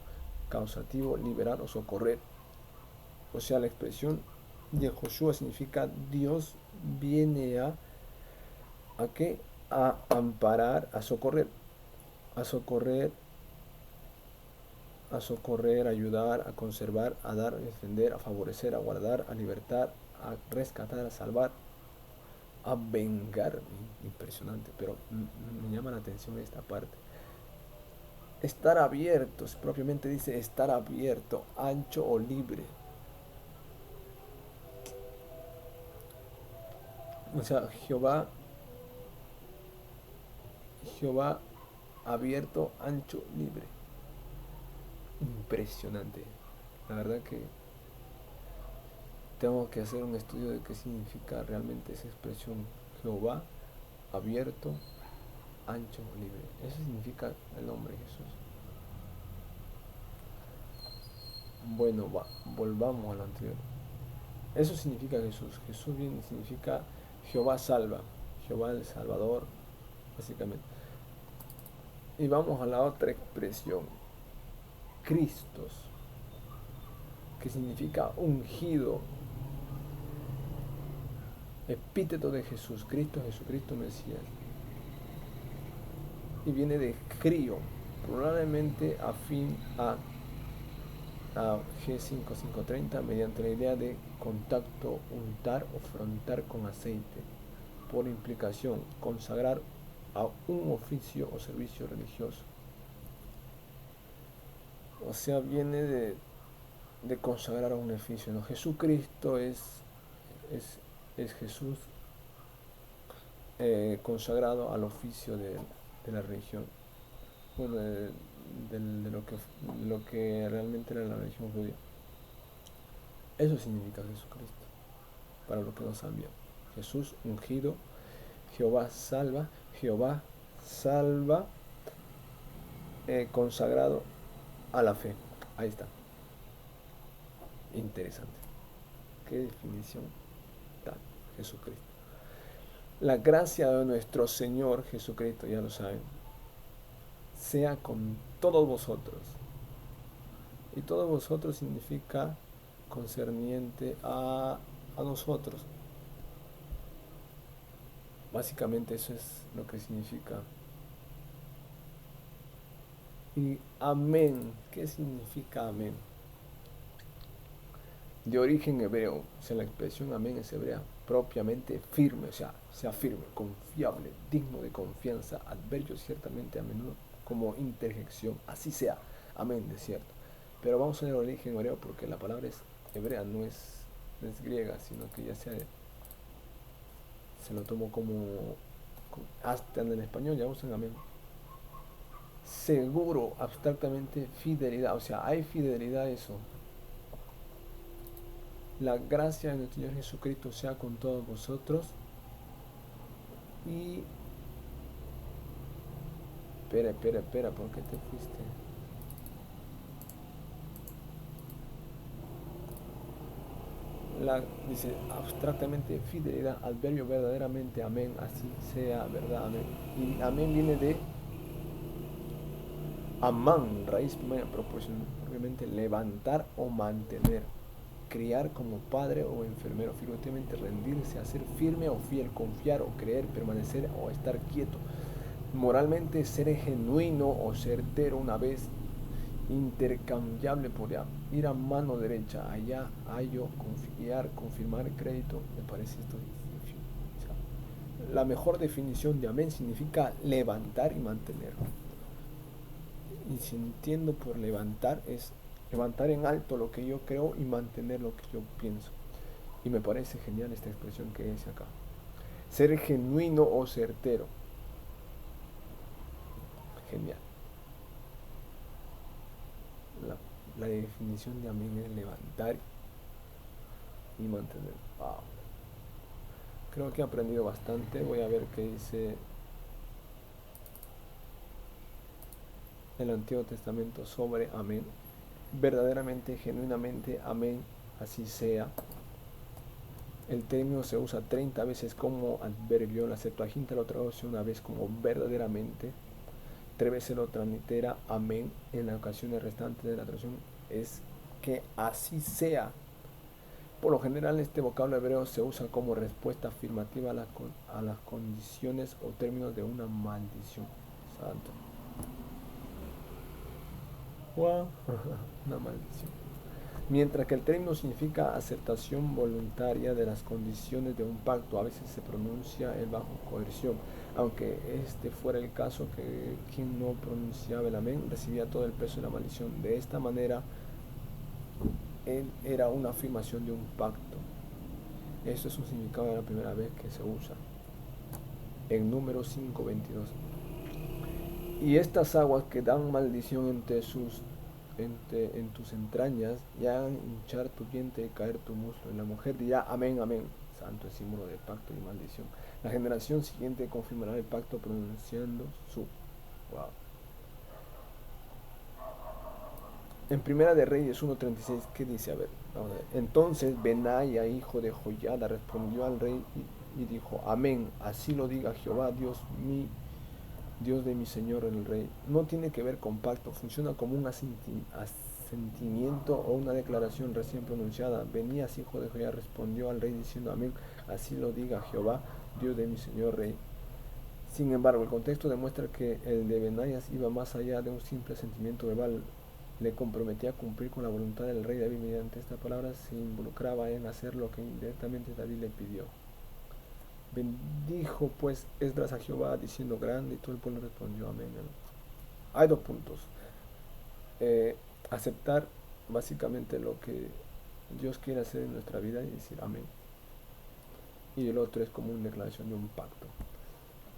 causativo, liberar o socorrer. O sea, la expresión Yehoshua significa Dios viene ¿a qué? A amparar, a socorrer, a ayudar, a conservar, a dar, a defender, a favorecer, a guardar, a libertar, a rescatar, a salvar, a vengar. Impresionante, pero me llama la atención esta parte. Estar abierto, propiamente dice estar abierto, ancho o libre. O sea, Jehová abierto, ancho, libre. Impresionante. La verdad que tengo que hacer un estudio de qué significa realmente esa expresión. Jehová abierto, ancho, libre. Eso significa el nombre de Jesús. Bueno, volvamos a lo anterior. Eso significa Jesús. Jesús bien significa Jehová salva. Jehová el Salvador, básicamente. Y vamos a la otra expresión. Cristos, que significa ungido. Epíteto de Jesús, Cristo, Jesucristo Mesías. Y viene de crío, probablemente afín a G5530 mediante la idea de contacto, untar o frontar con aceite, por implicación, consagrar a un oficio o servicio religioso. O sea, viene de consagrar a un oficio, ¿no? Jesucristo es Jesús consagrado al oficio de la religión, bueno, de lo que realmente era la religión judía. Eso significa Jesucristo, para lo que no sabían. Jesús ungido, Jehová salva, consagrado a la fe. Ahí está. Interesante. Qué definición da Jesucristo. La gracia de nuestro Señor Jesucristo, ya lo saben, sea con todos vosotros. Y todos vosotros significa concerniente a nosotros. Básicamente eso es lo que significa. Y amén, ¿qué significa amén? De origen hebreo, o sea, la expresión amén es hebrea. propiamente firme, o sea firme, confiable, digno de confianza, adverbio ciertamente a menudo como interjección, así sea, amén, de cierto. Pero vamos a ver el origen hebreo porque la palabra es hebrea, no es griega, sino que ya se lo tomó hasta en el español ya usan amén. Seguro, abstractamente, fidelidad, o sea, hay fidelidad a eso. La gracia de nuestro Señor Jesucristo sea con todos vosotros. Y... Espera, ¿por qué te fuiste? Dice abstractamente fidelidad, adverbio verdaderamente, amén, así sea, verdad, amén. Y amén viene de amán, raíz primera, proporción, obviamente levantar o mantener, criar como padre o enfermero, figurativamente rendirse, hacer firme o fiel, confiar o creer, permanecer o estar quieto. Moralmente ser genuino o certero, una vez intercambiable por ir a mano derecha, allá, hallo, confiar, confirmar, crédito, me parece esto. O sea, la mejor definición de amén significa levantar y mantener. Y si entiendo por levantar es levantar en alto lo que yo creo y mantener lo que yo pienso. Y me parece genial esta expresión que dice acá. Ser genuino o certero. Genial. La, la definición de amén es levantar y mantener. Wow. Creo que he aprendido bastante. Voy a ver qué dice el Antiguo Testamento sobre amén. Verdaderamente, genuinamente, amén, así sea. El término se usa 30 veces como adverbio. La Septuaginta lo traduce una vez como verdaderamente. 3 veces lo translitera amén. En las ocasiones restantes de la traducción es que así sea. Por lo general este vocablo hebreo se usa como respuesta afirmativa a las condiciones o términos de una maldición. Santo. Wow. Una maldición. Mientras que el término significa aceptación voluntaria de las condiciones de un pacto, a veces se pronuncia el bajo coerción, aunque este fuera el caso que quien no pronunciaba el amén recibía todo el peso de la maldición. De esta manera, él era una afirmación de un pacto. Esto es un significado de la primera vez que se usa en número 5:22. Y estas aguas que dan maldición en tus entrañas, y hagan hinchar tu vientre y caer tu muslo. Y la mujer dirá, amén, amén. Santo es símbolo de pacto y maldición. La generación siguiente confirmará el pacto pronunciando su. Wow. En Primera de Reyes 1:36, ¿qué dice? A ver, vamos a ver. Entonces Benaya, hijo de Joiada, respondió al rey y dijo, amén, así lo diga Jehová, Dios de mi Señor el Rey. No tiene que ver con pacto, funciona como un asentimiento o una declaración recién pronunciada. Benías, hijo de Joiada, respondió al rey diciendo, amén, así lo diga Jehová, Dios de mi Señor Rey. Sin embargo, el contexto demuestra que el de Benaías iba más allá de un simple sentimiento verbal. Le comprometía a cumplir con la voluntad del rey David. Mediante esta palabra se involucraba en hacer lo que indirectamente David le pidió. Bendijo pues Esdras a Jehová diciendo grande, y todo el pueblo respondió amén. Hay dos puntos. Eh, Aceptar básicamente lo que Dios quiere hacer en nuestra vida y decir amén. Y el otro es como una declaración de un pacto.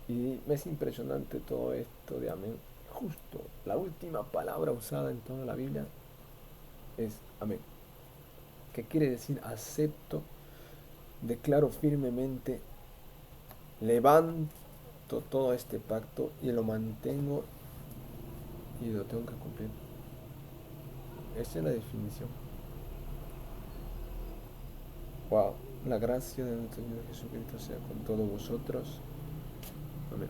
Y es impresionante todo esto de amén. Justo la última palabra usada en toda la Biblia es amén. Que quiere decir acepto, declaro firmemente, levanto todo este pacto y lo mantengo y lo tengo que cumplir. Esa es la definición. Wow. La gracia de nuestro Señor Jesucristo sea con todos vosotros. Amén.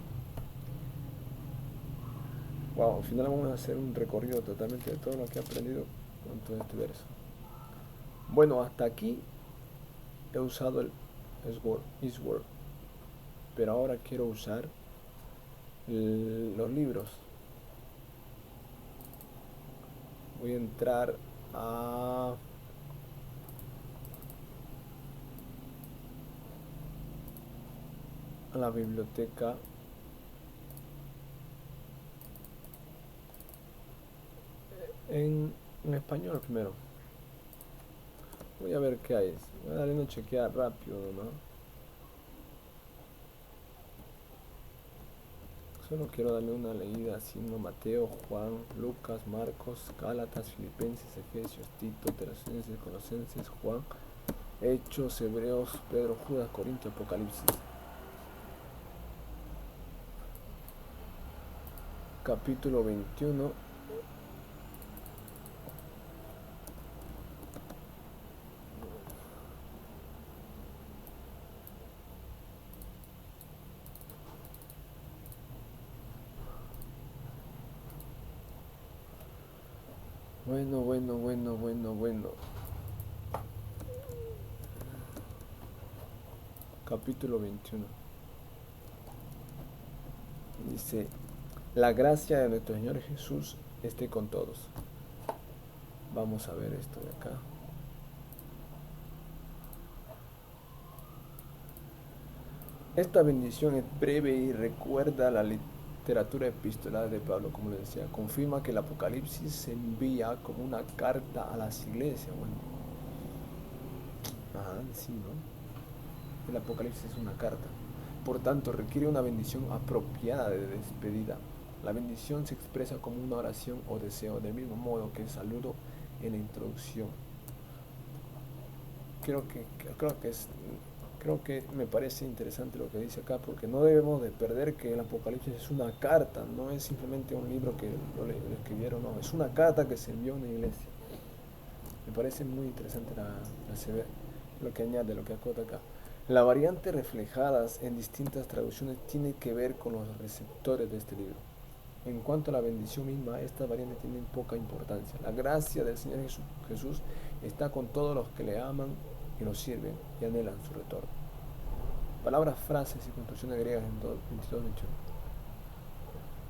Wow, al final vamos a hacer un recorrido totalmente de todo lo que he aprendido con todo este verso. Bueno, hasta aquí he usado el is word, pero ahora quiero usar los libros. Voy a entrar a a la biblioteca en español primero. Voy a ver qué hay. Voy a darle una chequeada rápido, ¿no? Solo quiero darle una leída así, ¿no? Mateo, Juan, Lucas, Marcos, Gálatas, Filipenses, Efesios, Tito, Tesalonicenses, Colosenses, Juan, Hechos, Hebreos, Pedro, Judas, Corintios, Apocalipsis. Capítulo 21. Bueno. Capítulo 21. Dice, la gracia de nuestro Señor Jesús esté con todos. Vamos a ver esto de acá. Esta bendición es breve y recuerda la literatura epistolar de Pablo, como le decía. Confirma que el Apocalipsis se envía como una carta a las iglesias. Bueno, sí, ¿no? El Apocalipsis es una carta. Por tanto, requiere una bendición apropiada de despedida. La bendición se expresa como una oración o deseo, del mismo modo que el saludo en la introducción. Creo que me parece interesante lo que dice acá, porque no debemos de perder que el Apocalipsis es una carta, no es simplemente un libro que lo escribieron, no, es una carta que se envió a una iglesia. Me parece muy interesante lo que añade, lo que acota acá. La variante reflejadas en distintas traducciones tiene que ver con los receptores de este libro. En cuanto a la bendición misma, estas variantes tienen poca importancia. La gracia del Señor Jesús está con todos los que le aman y lo sirven y anhelan su retorno. Palabras, frases y construcciones griegas en 22, 21.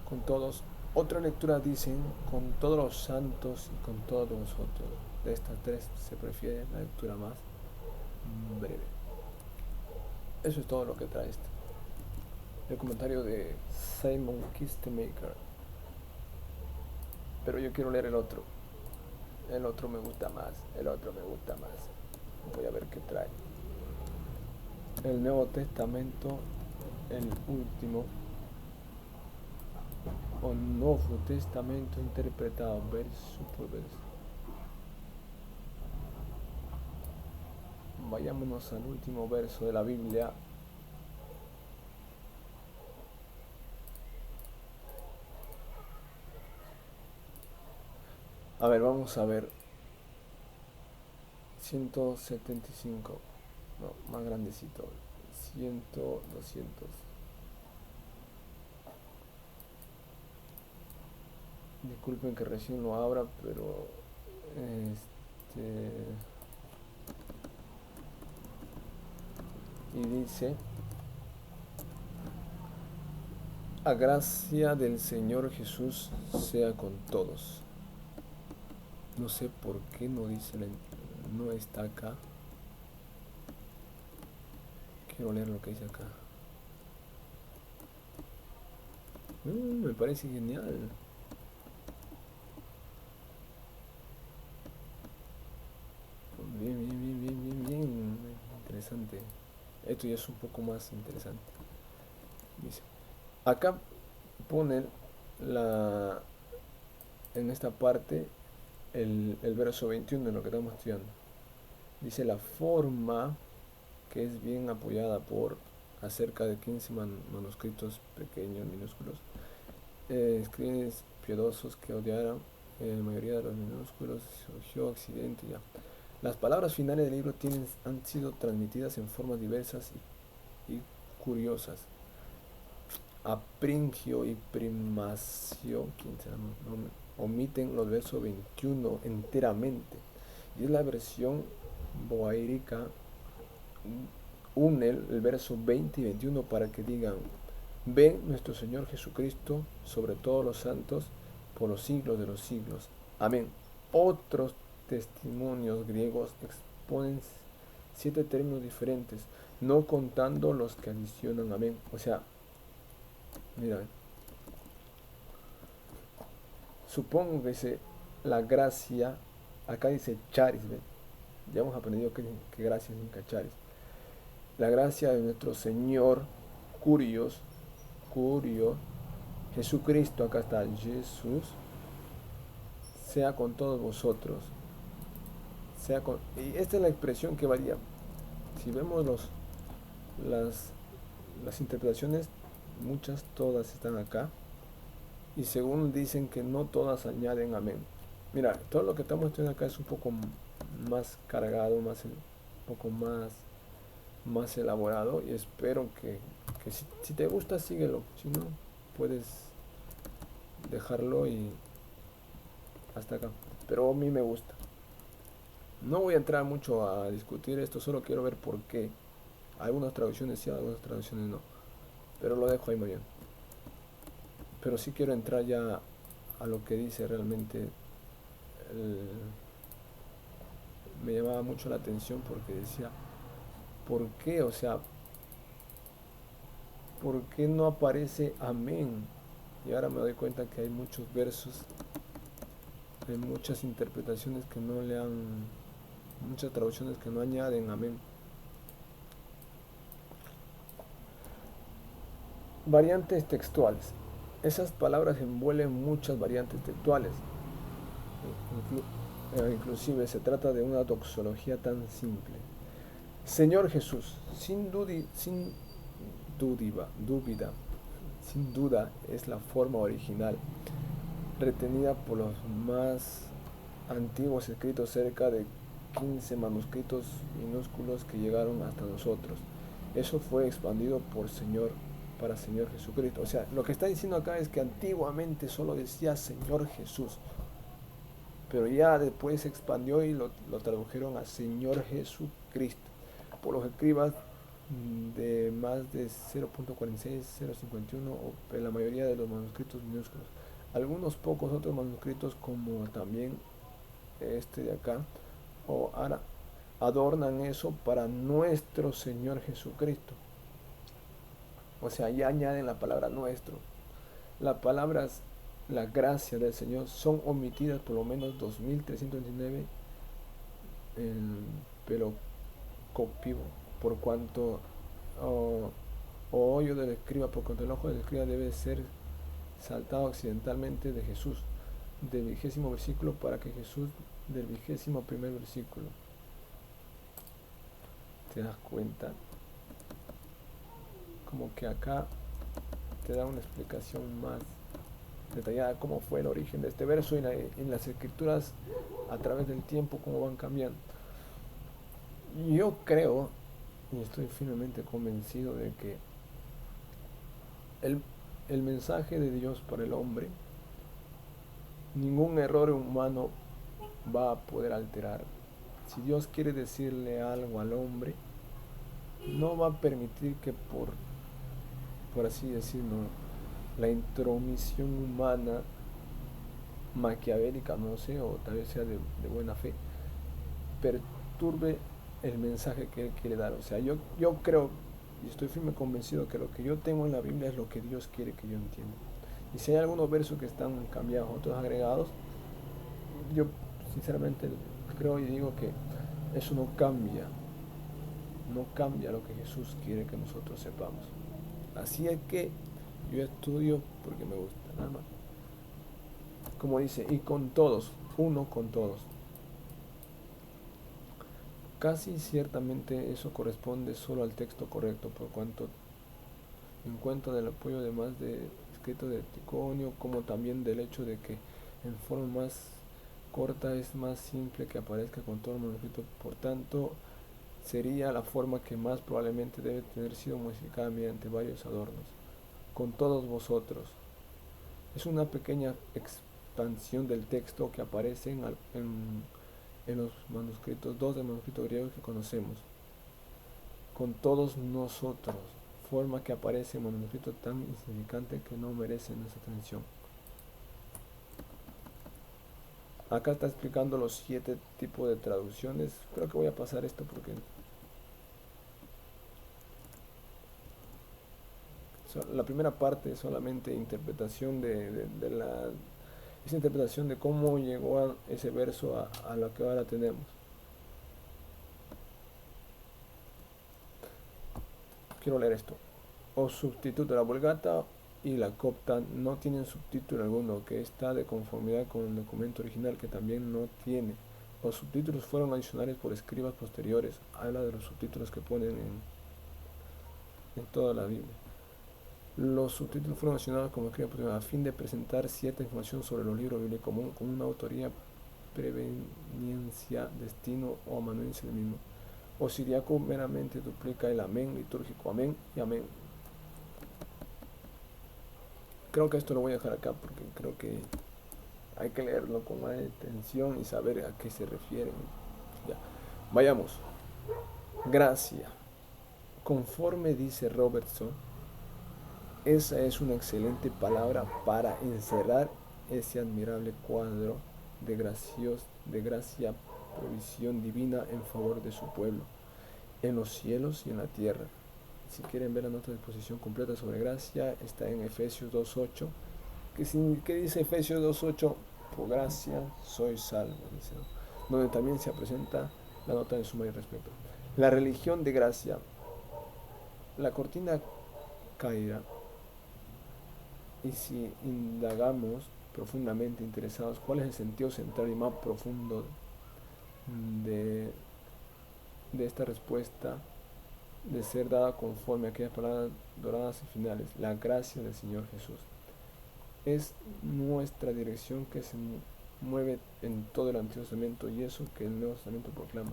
Con todos. Otra lectura dicen con todos los santos y con todos vosotros. De estas tres se prefiere la lectura más breve. Eso es todo lo que trae este. El comentario de Simon Kistemaker. Pero yo quiero leer el otro. El otro me gusta más. Voy a ver qué trae. El Nuevo Testamento, el último, o Nuevo Testamento interpretado verso por verso. Vayámonos al último verso de la Biblia. A ver, vamos a ver. 175. No, más grandecito. 100, 200. Disculpen que recién lo abra, pero y dice: la gracia del Señor Jesús sea con todos. No sé por qué no dice, no está acá. Quiero leer lo que dice acá. Me parece genial. Bien. Interesante. Esto ya es un poco más interesante. Dice, acá ponen en esta parte el verso 21 en lo que estamos estudiando. Dice la forma, que es bien apoyada por acerca de 15 manuscritos pequeños, minúsculos, escribes piadosos que odiaron, la mayoría de los minúsculos surgió accidente ya. Las palabras finales del libro han sido transmitidas en formas diversas y curiosas. Apringio y Primacio omiten los versos 21 enteramente, y es la versión boárica. Une el verso 20 y 21 para que digan: ven nuestro Señor Jesucristo sobre todos los santos por los siglos de los siglos. Amén. Otros testimonios griegos exponen 7 términos diferentes, no contando los que adicionan amén. O sea, mira, supongo que dice la gracia, acá dice charis, ¿ves? Ya hemos aprendido que gracia significa charis. La gracia de nuestro Señor, Curios, Curio, Jesucristo, acá está Jesús, sea con todos vosotros. Y esta es la expresión que varía. Si vemos las, las interpretaciones, muchas, todas están acá. Y según dicen que no todas añaden amén. Mira, todo lo que estamos estudiando acá es un poco más cargado, un poco más elaborado. Y espero que si te gusta, síguelo. Si no, puedes dejarlo y hasta acá. Pero a mí me gusta. No voy a entrar mucho a discutir esto, solo quiero ver por qué. Algunas traducciones sí, algunas traducciones no. Pero lo dejo ahí muy bien. Pero sí quiero entrar ya a lo que dice realmente. Me llamaba mucho la atención porque decía, ¿por qué? O sea, ¿por qué no aparece amén? Y ahora me doy cuenta que hay muchos versos, hay muchas interpretaciones que no le han, muchas traducciones que no añaden amén. Variantes textuales. Esas palabras envuelven muchas variantes textuales. Inclusive se trata de una doxología tan simple. Señor Jesús, sin dúvida, sin duda es la forma original, retenida por los más antiguos escritos, cerca de 15 manuscritos minúsculos que llegaron hasta nosotros. Eso fue expandido para Señor Jesucristo. O sea, lo que está diciendo acá es que antiguamente solo decía Señor Jesús, pero ya después se expandió y lo tradujeron a Señor Jesucristo por los escribas de más de 0.46, 0.51 o la mayoría de los manuscritos minúsculos. Algunos pocos otros manuscritos, como también este de acá, o ahora adornan eso para nuestro Señor Jesucristo. O sea, ya añaden la palabra nuestro. Las palabras la gracia del Señor son omitidas por lo menos 2329 en Pelocopio, por cuanto o oyo del escriba, por cuanto el ojo del escriba debe ser saltado accidentalmente de Jesús, del 20 versículo, para que Jesús del 21 versículo. ¿Te das cuenta? Como que acá te da una explicación más detallada cómo fue el origen de este verso y en las escrituras a través del tiempo cómo van cambiando. Yo creo y estoy firmemente convencido de que el, el mensaje de Dios para el hombre, ningún error humano va a poder alterar. Si Dios quiere decirle algo al hombre, no va a permitir que por así decirlo, la intromisión humana maquiavélica, no sé, o tal vez sea de buena fe, perturbe el mensaje que Él quiere dar. O sea, yo creo y estoy firme convencido que lo que yo tengo en la Biblia es lo que Dios quiere que yo entienda. Y si hay algunos versos que están cambiados, otros agregados, yo sinceramente creo y digo que eso no cambia lo que Jesús quiere que nosotros sepamos. Así es que yo estudio porque me gusta, nada más. Como dice, y con todos, uno con todos. Casi ciertamente eso corresponde solo al texto correcto, por cuanto en cuenta del apoyo además de escrito de Ticonio, como también del hecho de que en forma más corta es más simple que aparezca con todo el manuscrito, por tanto sería la forma que más probablemente debe tener sido modificada mediante varios adornos. Con todos vosotros. Es una pequeña expansión del texto que aparece en los manuscritos, dos de manuscritos griegos que conocemos. Con todos nosotros, forma que aparece en un manuscrito tan insignificante que no merece nuestra atención. Acá está explicando los 7 tipos de traducciones. Creo que voy a pasar esto porque La primera parte es solamente interpretación esa interpretación de cómo llegó ese verso a lo que ahora tenemos. Quiero leer esto. O subtítulo, la Vulgata y la Copta no tienen subtítulo alguno, que está de conformidad con el documento original, que también no tiene. Los subtítulos fueron adicionales por escribas posteriores. Habla de los subtítulos que ponen en toda la Biblia. Los subtítulos fueron adicionados como escribas posteriores a fin de presentar cierta información sobre los libros bíblicos común con una autoría, preveniencia, destino o amanuensia del mismo. O siriaco meramente duplica el amén litúrgico, amén y amén. Creo que esto lo voy a dejar acá porque creo que hay que leerlo con más atención y saber a qué se refieren. Ya. Vayamos. Gracia. Conforme dice Robertson, esa es una excelente palabra para encerrar ese admirable cuadro de gracia, provisión divina en favor de su pueblo, en los cielos y en la tierra. Si quieren ver la nota de exposición completa sobre gracia, está en Efesios 2.8. ¿Qué dice Efesios 2.8? Por gracia soy salvo, dice, donde también se presenta la nota de suma y respeto. La religión de gracia. La cortina caerá, y si indagamos profundamente interesados cuál es el sentido central y más profundo de, de esta respuesta, de ser dada conforme a aquellas palabras doradas y finales, la gracia del Señor Jesús. Es nuestra dirección que se mueve en todo el Antiguo Testamento y eso que el Nuevo Testamento proclama.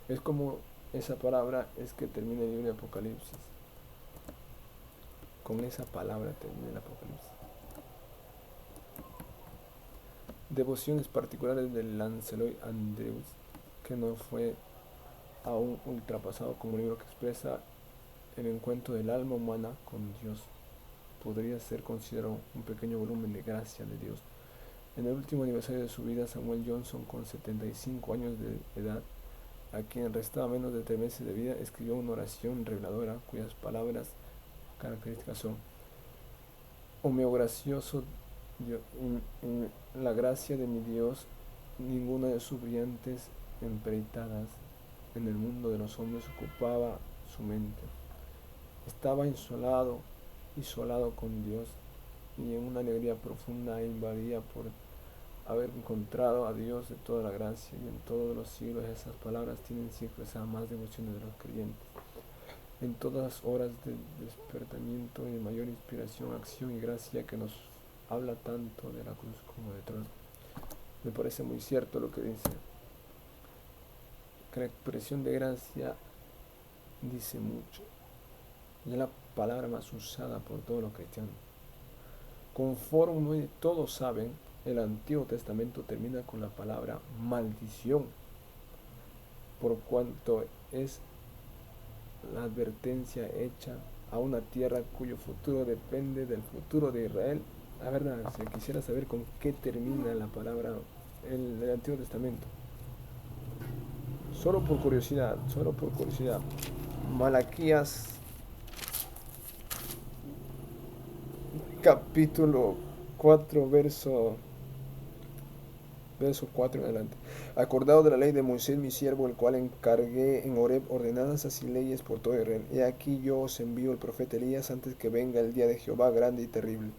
Es como esa palabra es que termina el libro de Apocalipsis. Con esa palabra termina el Apocalipsis. Devociones particulares de Lancelot Andrewes, que no fue aún ultrapasado como libro que expresa el encuentro del alma humana con Dios. Podría ser considerado un pequeño volumen de gracia de Dios. En el último aniversario de su vida, Samuel Johnson, con 75 años de edad, a quien restaba menos de 3 meses de vida, escribió una oración reveladora cuyas palabras características son: oh meu gracioso Dios, en la gracia de mi Dios, ninguna de sus brillantes empeitadas en el mundo de los hombres ocupaba su mente. Estaba isolado con Dios, y en una alegría profunda e invadida por haber encontrado a Dios de toda la gracia, y en todos los siglos esas palabras tienen siempre más devociones de los creyentes. En todas las horas de despertamiento y de mayor inspiración, acción y gracia, que nos habla tanto de la cruz como de todo. Me parece muy cierto lo que dice, que la expresión de gracia dice mucho, y es la palabra más usada por todos los cristianos. Conforme todos saben, el Antiguo Testamento termina con la palabra maldición, por cuanto es la advertencia hecha a una tierra cuyo futuro depende del futuro de Israel. La verdad, si quisiera saber con qué termina la palabra en el Antiguo Testamento, solo por curiosidad, Malaquías capítulo 4, verso 4 en adelante. Acordado de la ley de Moisés mi siervo, el cual encargué en Horeb ordenanzas y leyes por todo Israel. He aquí yo os envío el profeta Elías antes que venga el día de Jehová grande y terrible.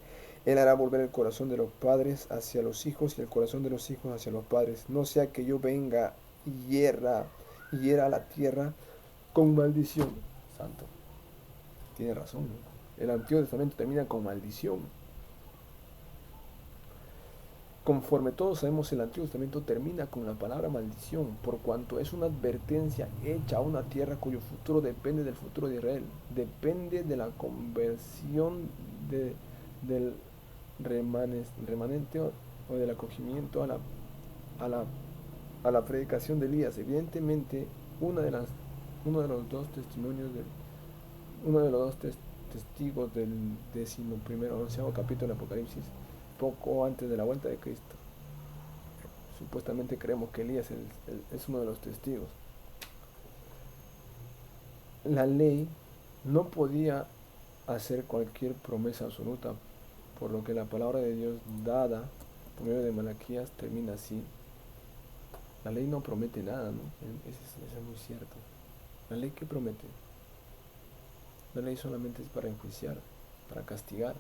Él hará volver el corazón de los padres hacia los hijos y el corazón de los hijos hacia los padres. No sea que yo venga y hiera a la tierra con maldición. Santo. Tiene razón, ¿no? El Antiguo Testamento termina con maldición. Conforme todos sabemos, el Antiguo Testamento termina con la palabra maldición, por cuanto es una advertencia hecha a una tierra cuyo futuro depende del futuro de Israel, depende de la conversión del remanente o del acogimiento a la predicación de Elías. Evidentemente, uno de los dos testigos del 11º capítulo del Apocalipsis, poco antes de la vuelta de Cristo. Supuestamente creemos que Elías es uno de los testigos. La ley no podía hacer cualquier promesa absoluta, por lo que la palabra de Dios dada por medio de Malaquías termina así. La ley no promete nada, ¿no? Eso es muy cierto. ¿La ley qué promete? La ley solamente es para enjuiciar, para castigar,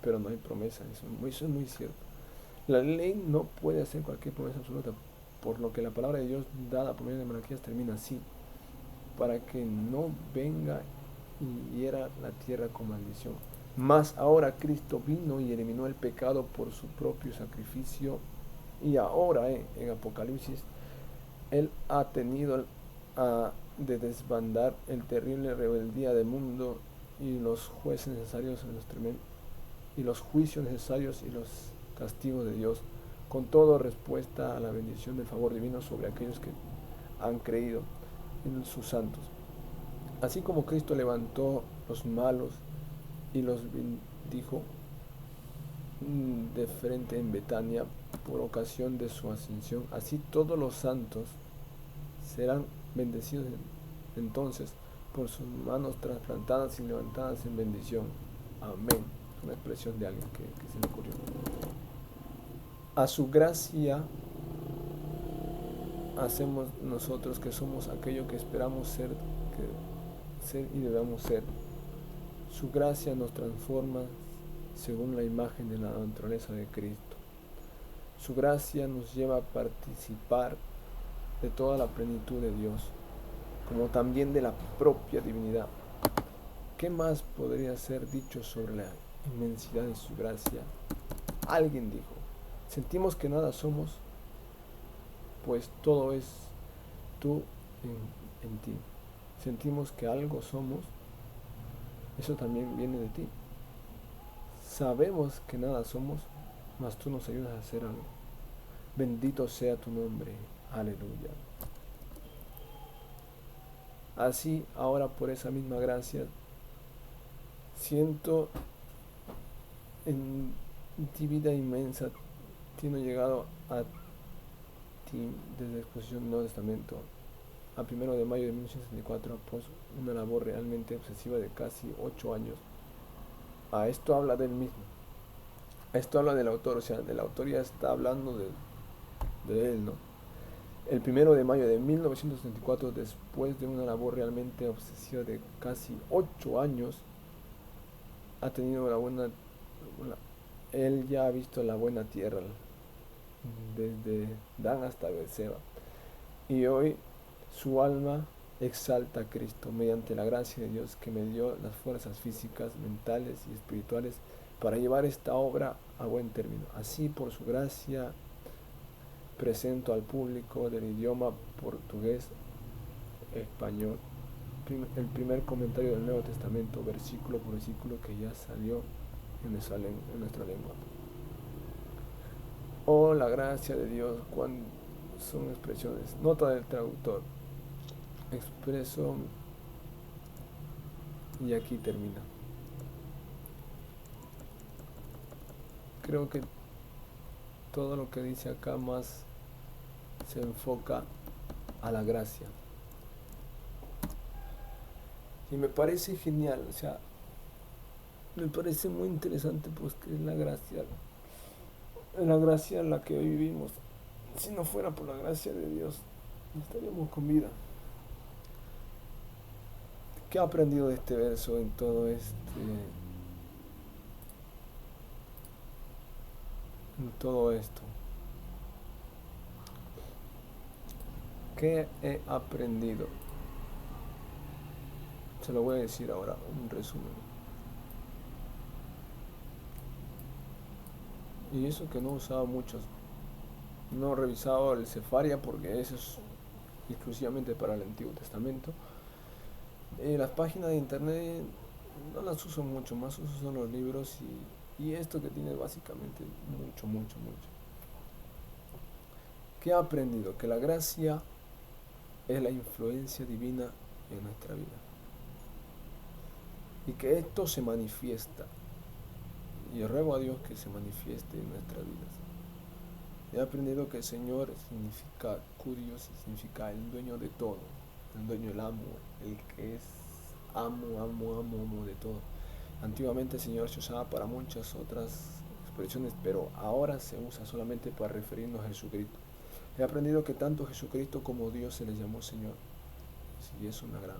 pero no hay promesa, eso es muy cierto. La ley no puede hacer cualquier promesa absoluta, por lo que la palabra de Dios dada por medio de Malaquías termina así, para que no venga y hiera la tierra con maldición. Mas ahora Cristo vino y eliminó el pecado por su propio sacrificio, y ahora en Apocalipsis Él ha tenido de desbandar el terrible rebeldía del mundo y los jueces necesarios y los juicios necesarios y los castigos de Dios, con todo respuesta a la bendición del favor divino sobre aquellos que han creído en sus santos. Así como Cristo levantó los malos y los bendijo de frente en Betania por ocasión de su ascensión, así todos los santos serán bendecidos entonces por sus manos trasplantadas y levantadas en bendición. Amén. Una expresión de alguien que se le ocurrió. A su gracia hacemos nosotros que somos aquello que esperamos ser y debemos ser. Su gracia nos transforma según la imagen de la naturaleza de Cristo. Su gracia nos lleva a participar de toda la plenitud de Dios, como también de la propia divinidad. ¿Qué más podría ser dicho sobre la inmensidad de su gracia? Alguien dijo, sentimos que nada somos, pues todo es tú en ti. Sentimos que algo somos, eso también viene de ti. Sabemos que nada somos, mas tú nos ayudas a hacer algo. Bendito sea tu nombre. Aleluya. Así, ahora por esa misma gracia, siento en ti vida inmensa, siendo llegado a ti desde la exposición del Nuevo Testamento a 1 de mayo de 1964, pues una labor realmente obsesiva de casi 8 años. A esto habla del mismo. Esto habla del autor, o sea, el autor ya está hablando de él, ¿no? El 1 de mayo de 1964, después de una labor realmente obsesiva de casi 8 años, ha tenido él ya ha visto la buena tierra, desde Dan hasta Berseba. Y hoy su alma exalta a Cristo mediante la gracia de Dios que me dio las fuerzas físicas, mentales y espirituales para llevar esta obra a buen término. Así, por su gracia, presento al público del idioma portugués español el primer comentario del Nuevo Testamento, versículo por versículo, que ya salió en nuestra lengua. Oh, la gracia de Dios, cuando son expresiones. Nota del traductor. Expreso, y aquí termina. Creo que todo lo que dice acá más se enfoca a la gracia. Y me parece genial, o sea, me parece muy interesante, pues, que es la gracia en la que hoy vivimos. Si no fuera por la gracia de Dios, no estaríamos con vida. ¿Qué he aprendido de este verso en todo esto? ¿Qué he aprendido? Se lo voy a decir ahora, un resumen. Y eso que no he usado muchos. No he revisado el Sefaria porque eso es exclusivamente para el Antiguo Testamento. Las páginas de internet no las uso mucho, más uso son los libros y esto que tiene básicamente mucho. ¿Qué he aprendido? Que la gracia es la influencia divina en nuestra vida. Y que esto se manifiesta. Y ruego a Dios que se manifieste en nuestras vidas. He aprendido que el Señor significa Curios, significa el dueño de todo, el dueño del amo, el que es amo de todo. Antiguamente, Señor, se usaba para muchas otras expresiones, pero ahora se usa solamente para referirnos a Jesucristo. He aprendido que tanto Jesucristo como Dios se les llamó Señor. Y es una gran.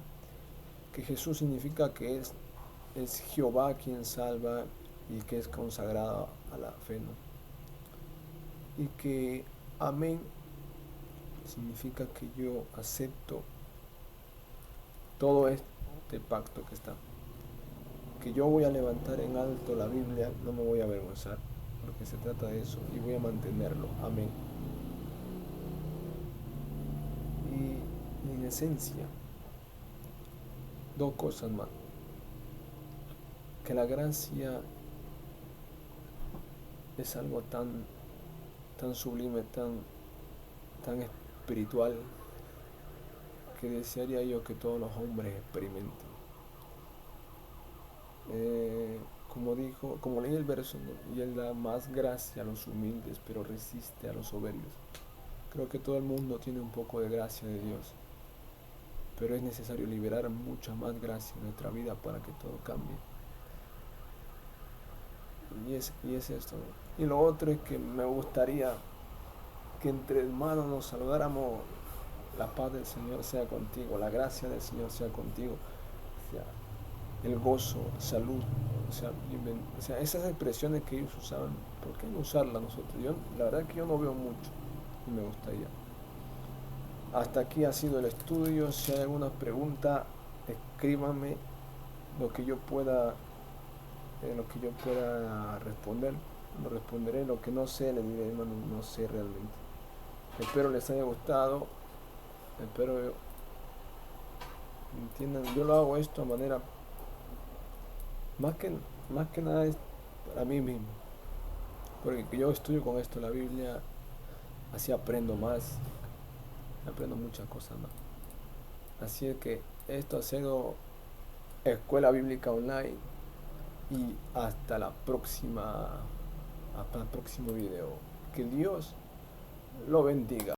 Que Jesús significa que es Jehová quien salva y que es consagrado a la fe, ¿no? Y que amén significa que yo acepto todo este pacto que está. Que yo voy a levantar en alto la Biblia, no me voy a avergonzar, porque se trata de eso, y voy a mantenerlo. Amén. Y en esencia, dos cosas más. Que la gracia es algo tan sublime, tan espiritual, que desearía yo que todos los hombres experimenten. Como leí el verso, ¿no? Y él da más gracia a los humildes, pero resiste a los soberbios. Creo que todo el mundo tiene un poco de gracia de Dios, pero es necesario liberar mucha más gracia en nuestra vida para que todo cambie. Y es esto, ¿no? Y lo otro es que me gustaría que entre hermanos nos saludáramos. La paz del Señor sea contigo, la gracia del Señor sea contigo, o sea, el gozo, salud, o sea, esas expresiones que ellos usaban, ¿por qué no usarlas nosotros? La verdad que yo no veo mucho y me gustaría. Hasta aquí ha sido el estudio. Si hay alguna pregunta, escríbanme lo que yo pueda responder. Lo responderé. Lo que no sé, le diré, hermano, no sé realmente. Espero les haya gustado. Espero entiendan. Yo lo hago esto de manera más que nada es para mí mismo. Porque yo estudio con esto la Biblia, así aprendo más, aprendo muchas cosas más. Así es que esto ha sido Escuela Bíblica Online y hasta el próximo video. Que Dios lo bendiga.